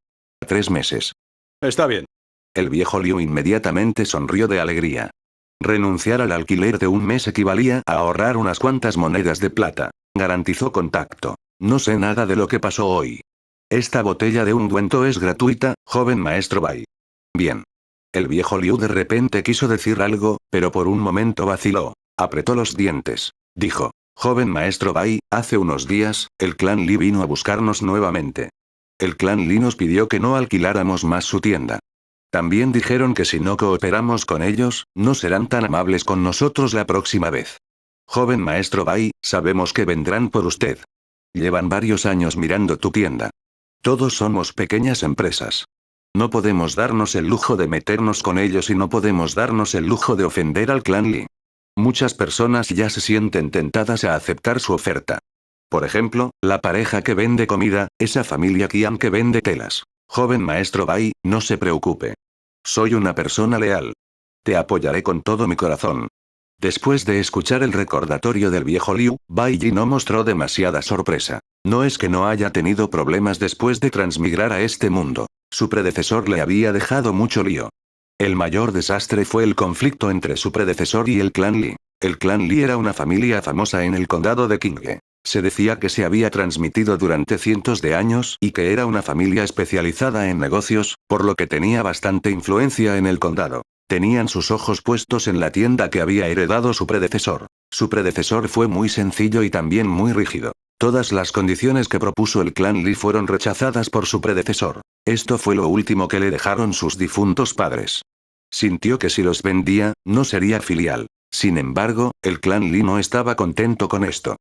3 meses. Está bien. El viejo Liu inmediatamente sonrió de alegría. Renunciar al alquiler de un mes equivalía a ahorrar unas cuantas monedas de plata. Garantizó contacto. No sé nada de lo que pasó hoy. Esta botella de ungüento es gratuita, joven maestro Bai. Bien. El viejo Liu de repente quiso decir algo, pero por un momento vaciló. Apretó los dientes. Dijo. Joven maestro Bai, hace unos días, el clan Li vino a buscarnos nuevamente. El clan Li nos pidió que no alquiláramos más su tienda. También dijeron que si no cooperamos con ellos, no serán tan amables con nosotros la próxima vez. Joven maestro Bai, sabemos que vendrán por usted. Llevan varios años mirando tu tienda. Todos somos pequeñas empresas. No podemos darnos el lujo de meternos con ellos y no podemos darnos el lujo de ofender al clan Li. Muchas personas ya se sienten tentadas a aceptar su oferta. Por ejemplo, la pareja que vende comida, esa familia Qian que vende telas. Joven maestro Bai, no se preocupe. Soy una persona leal. Te apoyaré con todo mi corazón. Después de escuchar el recordatorio del viejo Liu, Bai Yi no mostró demasiada sorpresa. No es que no haya tenido problemas después de transmigrar a este mundo. Su predecesor le había dejado mucho lío. El mayor desastre fue el conflicto entre su predecesor y el clan Li. El clan Li era una familia famosa en el condado de Qinghe. Se decía que se había transmitido durante cientos de años y que era una familia especializada en negocios, por lo que tenía bastante influencia en el condado. Tenían sus ojos puestos en la tienda que había heredado su predecesor. Su predecesor fue muy sencillo y también muy rígido. Todas las condiciones que propuso el clan Li fueron rechazadas por su predecesor. Esto fue lo último que le dejaron sus difuntos padres. Sintió que si los vendía, no sería filial. Sin embargo, el clan Li no estaba contento con esto.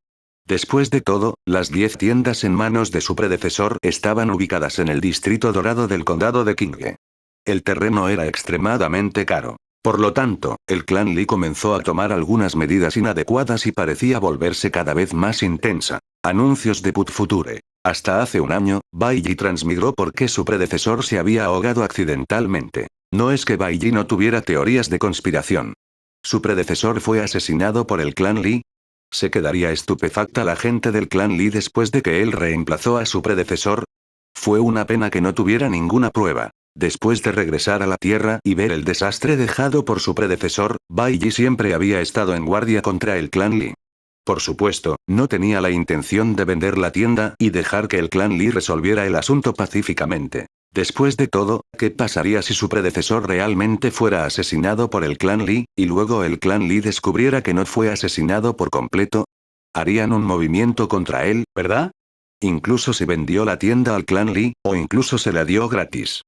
Después de todo, las 10 tiendas en manos de su predecesor estaban ubicadas en el distrito dorado del condado de Qinghe. El terreno era extremadamente caro. Por lo tanto, el clan Li comenzó a tomar algunas medidas inadecuadas y parecía volverse cada vez más intensa. Anuncios de Put Future. Hasta hace un año, Bai Yi transmigró porque su predecesor se había ahogado accidentalmente. No es que Bai Yi no tuviera teorías de conspiración. Su predecesor fue asesinado por el clan Li. ¿Se quedaría estupefacta la gente del clan Li después de que él reemplazó a su predecesor? Fue una pena que no tuviera ninguna prueba. Después de regresar a la Tierra y ver el desastre dejado por su predecesor, Bai Yi siempre había estado en guardia contra el clan Li. Por supuesto, no tenía la intención de vender la tienda y dejar que el clan Li resolviera el asunto pacíficamente. Después de todo, ¿qué pasaría si su predecesor realmente fuera asesinado por el clan Li, y luego el clan Li descubriera que no fue asesinado por completo? Harían un movimiento contra él, ¿verdad? Incluso si vendió la tienda al clan Li, o incluso se la dio gratis.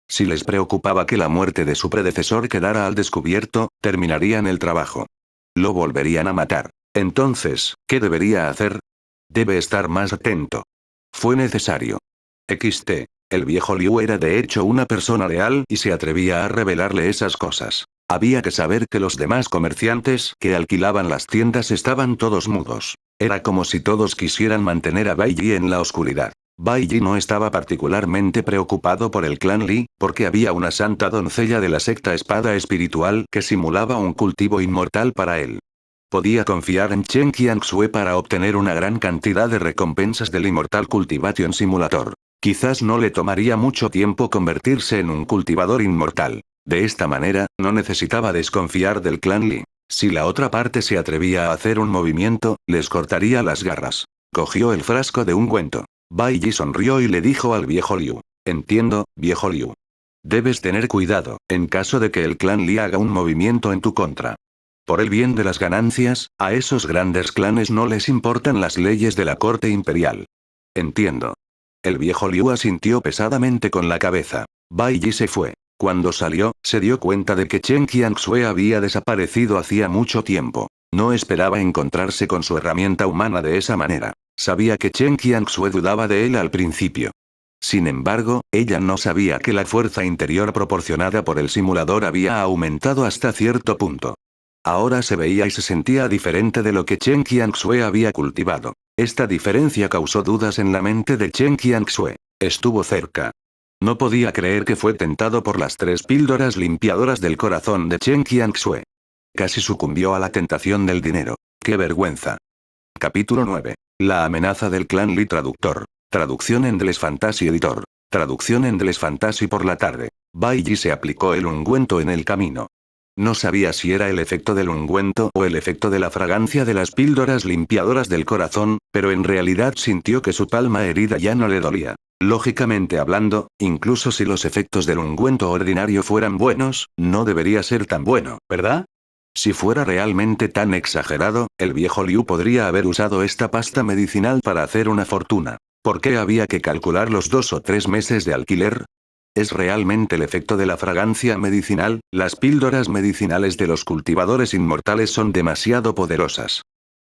Si les preocupaba que la muerte de su predecesor quedara al descubierto, terminarían el trabajo. Lo volverían a matar. Entonces, ¿qué debería hacer? Debe estar más atento. Fue necesario. XT. El viejo Liu era de hecho una persona leal y se atrevía a revelarle esas cosas. Había que saber que los demás comerciantes que alquilaban las tiendas estaban todos mudos. Era como si todos quisieran mantener a Bai Yi en la oscuridad. Bai Yi no estaba particularmente preocupado por el clan Li, porque había una santa doncella de la secta espada espiritual que simulaba un cultivo inmortal para él. Podía confiar en Chen Qianxue para obtener una gran cantidad de recompensas del Immortal Cultivation Simulator. Quizás no le tomaría mucho tiempo convertirse en un cultivador inmortal. De esta manera, no necesitaba desconfiar del clan Li. Si la otra parte se atrevía a hacer un movimiento, les cortaría las garras. Cogió el frasco de ungüento. Bai Yi sonrió y le dijo al viejo Liu. Entiendo, viejo Liu. Debes tener cuidado, en caso de que el clan Li haga un movimiento en tu contra. Por el bien de las ganancias, a esos grandes clanes no les importan las leyes de la corte imperial. Entiendo. El viejo Liu asintió pesadamente con la cabeza. Bai Yi se fue. Cuando salió, se dio cuenta de que Chen Qianxue había desaparecido hacía mucho tiempo. No esperaba encontrarse con su herramienta humana de esa manera. Sabía que Chen Qianxue dudaba de él al principio. Sin embargo, ella no sabía que la fuerza interior proporcionada por el simulador había aumentado hasta cierto punto. Ahora se veía y se sentía diferente de lo que Chen Qianxue había cultivado. Esta diferencia causó dudas en la mente de Chen Qianxue. Estuvo cerca. No podía creer que fue tentado por las 3 píldoras limpiadoras del corazón de Chen Qianxue. Casi sucumbió a la tentación del dinero. ¡Qué vergüenza! Capítulo 9. La amenaza del clan Li. Traductor. Traducción Endless Fantasy Editor. Traducción Endless Fantasy por la tarde. Bai Yi se aplicó el ungüento en el camino. No sabía si era el efecto del ungüento o el efecto de la fragancia de las píldoras limpiadoras del corazón, pero en realidad sintió que su palma herida ya no le dolía. Lógicamente hablando, incluso si los efectos del ungüento ordinario fueran buenos, no debería ser tan bueno, ¿verdad? Si fuera realmente tan exagerado, el viejo Liu podría haber usado esta pasta medicinal para hacer una fortuna. ¿Por qué había que calcular los 2 o 3 meses de alquiler? ¿Es realmente el efecto de la fragancia medicinal? Las píldoras medicinales de los cultivadores inmortales son demasiado poderosas.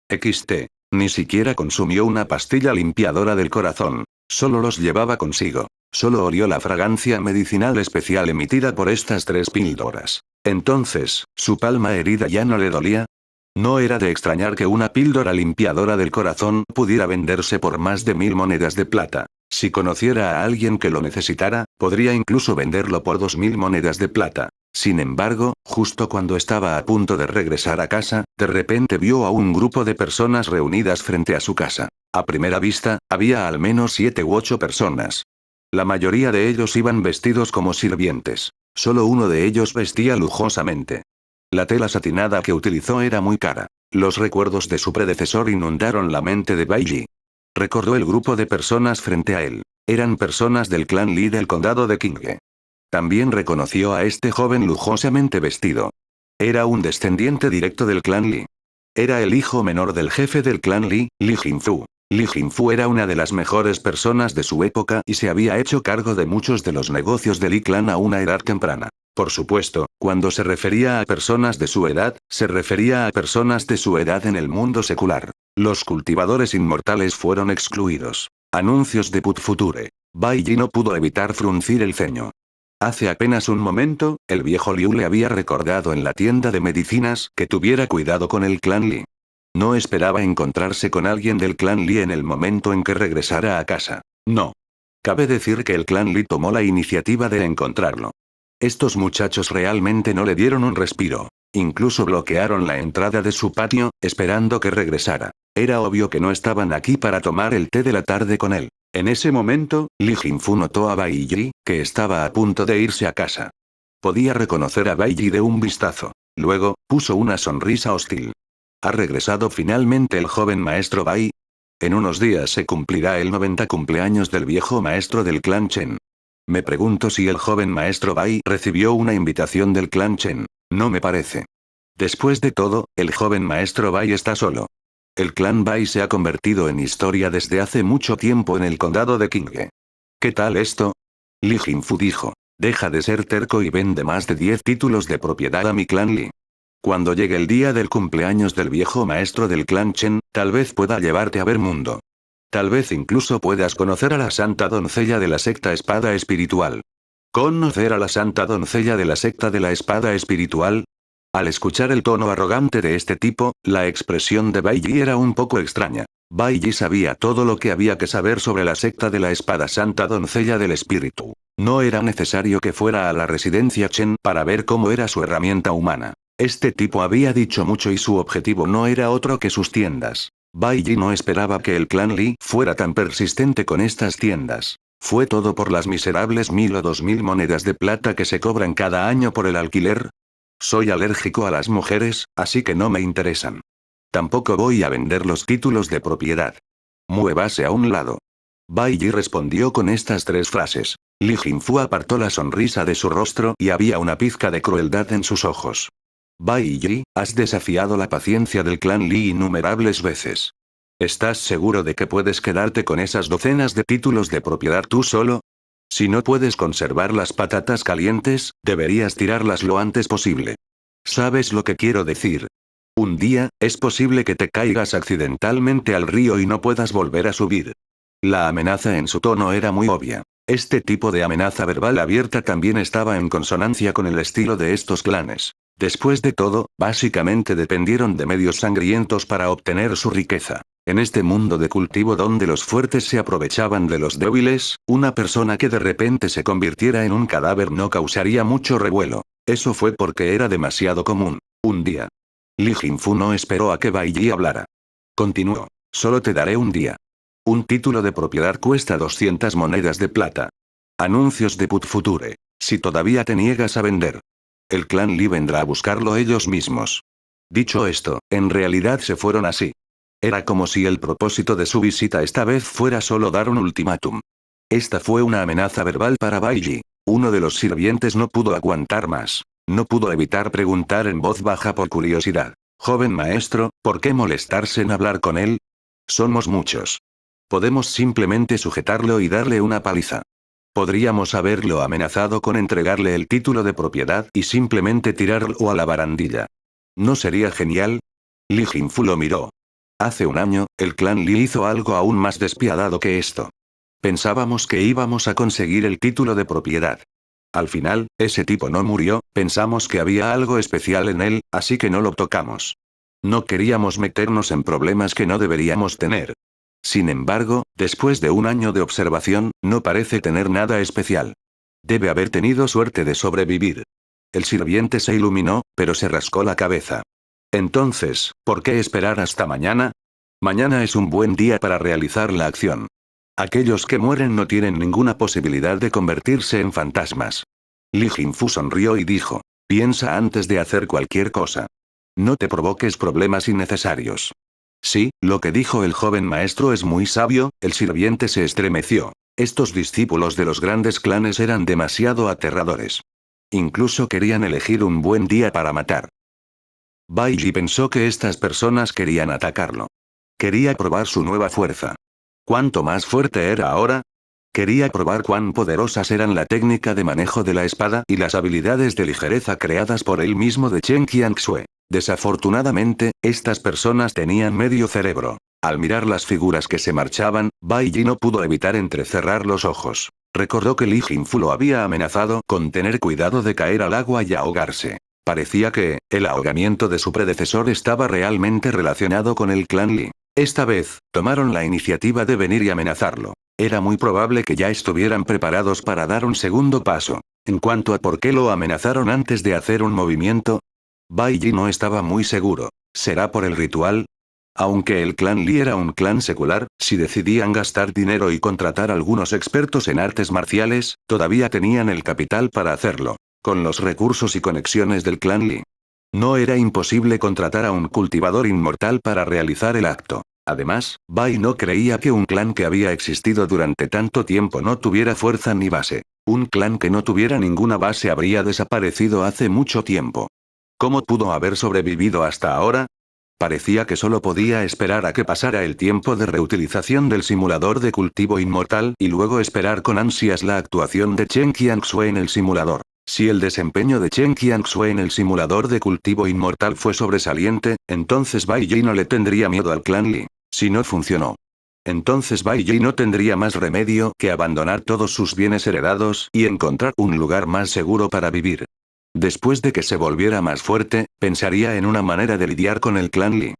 XT. Ni siquiera consumió una pastilla limpiadora del corazón. Solo los llevaba consigo. Solo olió la fragancia medicinal especial emitida por estas 3 píldoras. Entonces, ¿su palma herida ya no le dolía? No era de extrañar que una píldora limpiadora del corazón pudiera venderse por más de 1000 monedas de plata. Si conociera a alguien que lo necesitara, podría incluso venderlo por 2000 monedas de plata. Sin embargo, justo cuando estaba a punto de regresar a casa, de repente vio a un grupo de personas reunidas frente a su casa. A primera vista, había al menos 7 u 8 personas. La mayoría de ellos iban vestidos como sirvientes. Solo uno de ellos vestía lujosamente. La tela satinada que utilizó era muy cara. Los recuerdos de su predecesor inundaron la mente de Bai Yi. Recordó el grupo de personas frente a él. Eran personas del clan Li del condado de Qinghe. También reconoció a este joven lujosamente vestido. Era un descendiente directo del clan Li. Era el hijo menor del jefe del clan Li, Li Jinfu. Li Jinfu era una de las mejores personas de su época y se había hecho cargo de muchos de los negocios del Li clan a una edad temprana. Por supuesto, cuando se refería a personas de su edad, se refería a personas de su edad en el mundo secular. Los cultivadores inmortales fueron excluidos. Anuncios de Put Future. Bai Yi no pudo evitar fruncir el ceño. Hace apenas un momento, el viejo Liu le había recordado en la tienda de medicinas que tuviera cuidado con el clan Li. No esperaba encontrarse con alguien del clan Li en el momento en que regresara a casa. No. Cabe decir que el clan Li tomó la iniciativa de encontrarlo. Estos muchachos realmente no le dieron un respiro. Incluso bloquearon la entrada de su patio, esperando que regresara. Era obvio que no estaban aquí para tomar el té de la tarde con él. En ese momento, Li Jinfu notó a Bai Yi, que estaba a punto de irse a casa. Podía reconocer a Bai Yi de un vistazo. Luego, puso una sonrisa hostil. ¿Ha regresado finalmente el joven maestro Bai? En unos días se cumplirá el 90 cumpleaños del viejo maestro del clan Chen. Me pregunto si el joven maestro Bai recibió una invitación del clan Chen. No me parece. Después de todo, el joven maestro Bai está solo. El clan Bai se ha convertido en historia desde hace mucho tiempo en el condado de Qinghe. ¿Qué tal esto? Li Jinfu dijo. Deja de ser terco y vende más de 10 títulos de propiedad a mi clan Li. Cuando llegue el día del cumpleaños del viejo maestro del clan Chen, tal vez pueda llevarte a ver mundo. Tal vez incluso puedas conocer a la santa doncella de la secta espada espiritual. ¿Conocer a la santa doncella de la secta de la espada espiritual? Al escuchar el tono arrogante de este tipo, la expresión de Bai Yi era un poco extraña. Bai Yi sabía todo lo que había que saber sobre la secta de la espada santa doncella del espíritu. No era necesario que fuera a la residencia Chen para ver cómo era su herramienta humana. Este tipo había dicho mucho y su objetivo no era otro que sus tiendas. Bai Yi no esperaba que el clan Li fuera tan persistente con estas tiendas. ¿Fue todo por las miserables 1000 o 2000 monedas de plata que se cobran cada año por el alquiler? Soy alérgico a las mujeres, así que no me interesan. Tampoco voy a vender los títulos de propiedad. Muévase a un lado. Bai Yi respondió con estas 3 frases. Li Jinfu apartó la sonrisa de su rostro y había una pizca de crueldad en sus ojos. Bai Yi, has desafiado la paciencia del clan Li innumerables veces. ¿Estás seguro de que puedes quedarte con esas docenas de títulos de propiedad tú solo? Si no puedes conservar las patatas calientes, deberías tirarlas lo antes posible. ¿Sabes lo que quiero decir? Un día, es posible que te caigas accidentalmente al río y no puedas volver a subir. La amenaza en su tono era muy obvia. Este tipo de amenaza verbal abierta también estaba en consonancia con el estilo de estos clanes. Después de todo, básicamente dependieron de medios sangrientos para obtener su riqueza. En este mundo de cultivo donde los fuertes se aprovechaban de los débiles, una persona que de repente se convirtiera en un cadáver no causaría mucho revuelo. Eso fue porque era demasiado común. Un día. Li Jinfu no esperó a que Bai Yi hablara. Continuó. Solo te daré un día. Un título de propiedad cuesta 200 monedas de plata. Anuncios de Put Future. Si todavía te niegas a vender, el clan Li vendrá a buscarlo ellos mismos. Dicho esto, en realidad se fueron así. Era como si el propósito de su visita esta vez fuera solo dar un ultimátum. Esta fue una amenaza verbal para Bai Yi. Uno de los sirvientes no pudo aguantar más. No pudo evitar preguntar en voz baja por curiosidad. Joven maestro, ¿por qué molestarse en hablar con él? Somos muchos. Podemos simplemente sujetarlo y darle una paliza. Podríamos haberlo amenazado con entregarle el título de propiedad y simplemente tirarlo a la barandilla. ¿No sería genial? Li Jinfu lo miró. Hace un año, el clan Li hizo algo aún más despiadado que esto. Pensábamos que íbamos a conseguir el título de propiedad. Al final, ese tipo no murió, pensamos que había algo especial en él, así que no lo tocamos. No queríamos meternos en problemas que no deberíamos tener. Sin embargo, después de un año de observación, no parece tener nada especial. Debe haber tenido suerte de sobrevivir. El sirviente se iluminó, pero se rascó la cabeza. Entonces, ¿por qué esperar hasta mañana? Mañana es un buen día para realizar la acción. Aquellos que mueren no tienen ninguna posibilidad de convertirse en fantasmas. Li Jinfu sonrió y dijo, piensa antes de hacer cualquier cosa. No te provoques problemas innecesarios. Sí, lo que dijo el joven maestro es muy sabio, el sirviente se estremeció. Estos discípulos de los grandes clanes eran demasiado aterradores. Incluso querían elegir un buen día para matar. Bai Yi pensó que estas personas querían atacarlo. Quería probar su nueva fuerza. ¿Cuánto más fuerte era ahora? Quería probar cuán poderosas eran la técnica de manejo de la espada y las habilidades de ligereza creadas por él mismo de Chen Qianxue. Desafortunadamente, estas personas tenían medio cerebro. Al mirar las figuras que se marchaban, Bai Yi no pudo evitar entrecerrar los ojos. Recordó que Li Jinfu lo había amenazado con tener cuidado de caer al agua y ahogarse. Parecía que, el ahogamiento de su predecesor estaba realmente relacionado con el clan Li. Esta vez, tomaron la iniciativa de venir y amenazarlo. Era muy probable que ya estuvieran preparados para dar un segundo paso. En cuanto a por qué lo amenazaron antes de hacer un movimiento, Bai Yi no estaba muy seguro. ¿Será por el ritual? Aunque el clan Li era un clan secular, si decidían gastar dinero y contratar a algunos expertos en artes marciales, todavía tenían el capital para hacerlo. Con los recursos y conexiones del clan Li. No era imposible contratar a un cultivador inmortal para realizar el acto. Además, Bai no creía que un clan que había existido durante tanto tiempo no tuviera fuerza ni base. Un clan que no tuviera ninguna base habría desaparecido hace mucho tiempo. ¿Cómo pudo haber sobrevivido hasta ahora? Parecía que solo podía esperar a que pasara el tiempo de reutilización del simulador de cultivo inmortal y luego esperar con ansias la actuación de Chen Qianxue en el simulador. Si el desempeño de Chen Qianxue en el simulador de cultivo inmortal fue sobresaliente, entonces Bai Yi no le tendría miedo al clan Li. Si no funcionó, entonces Bai Yi no tendría más remedio que abandonar todos sus bienes heredados y encontrar un lugar más seguro para vivir. Después de que se volviera más fuerte, pensaría en una manera de lidiar con el clan Li.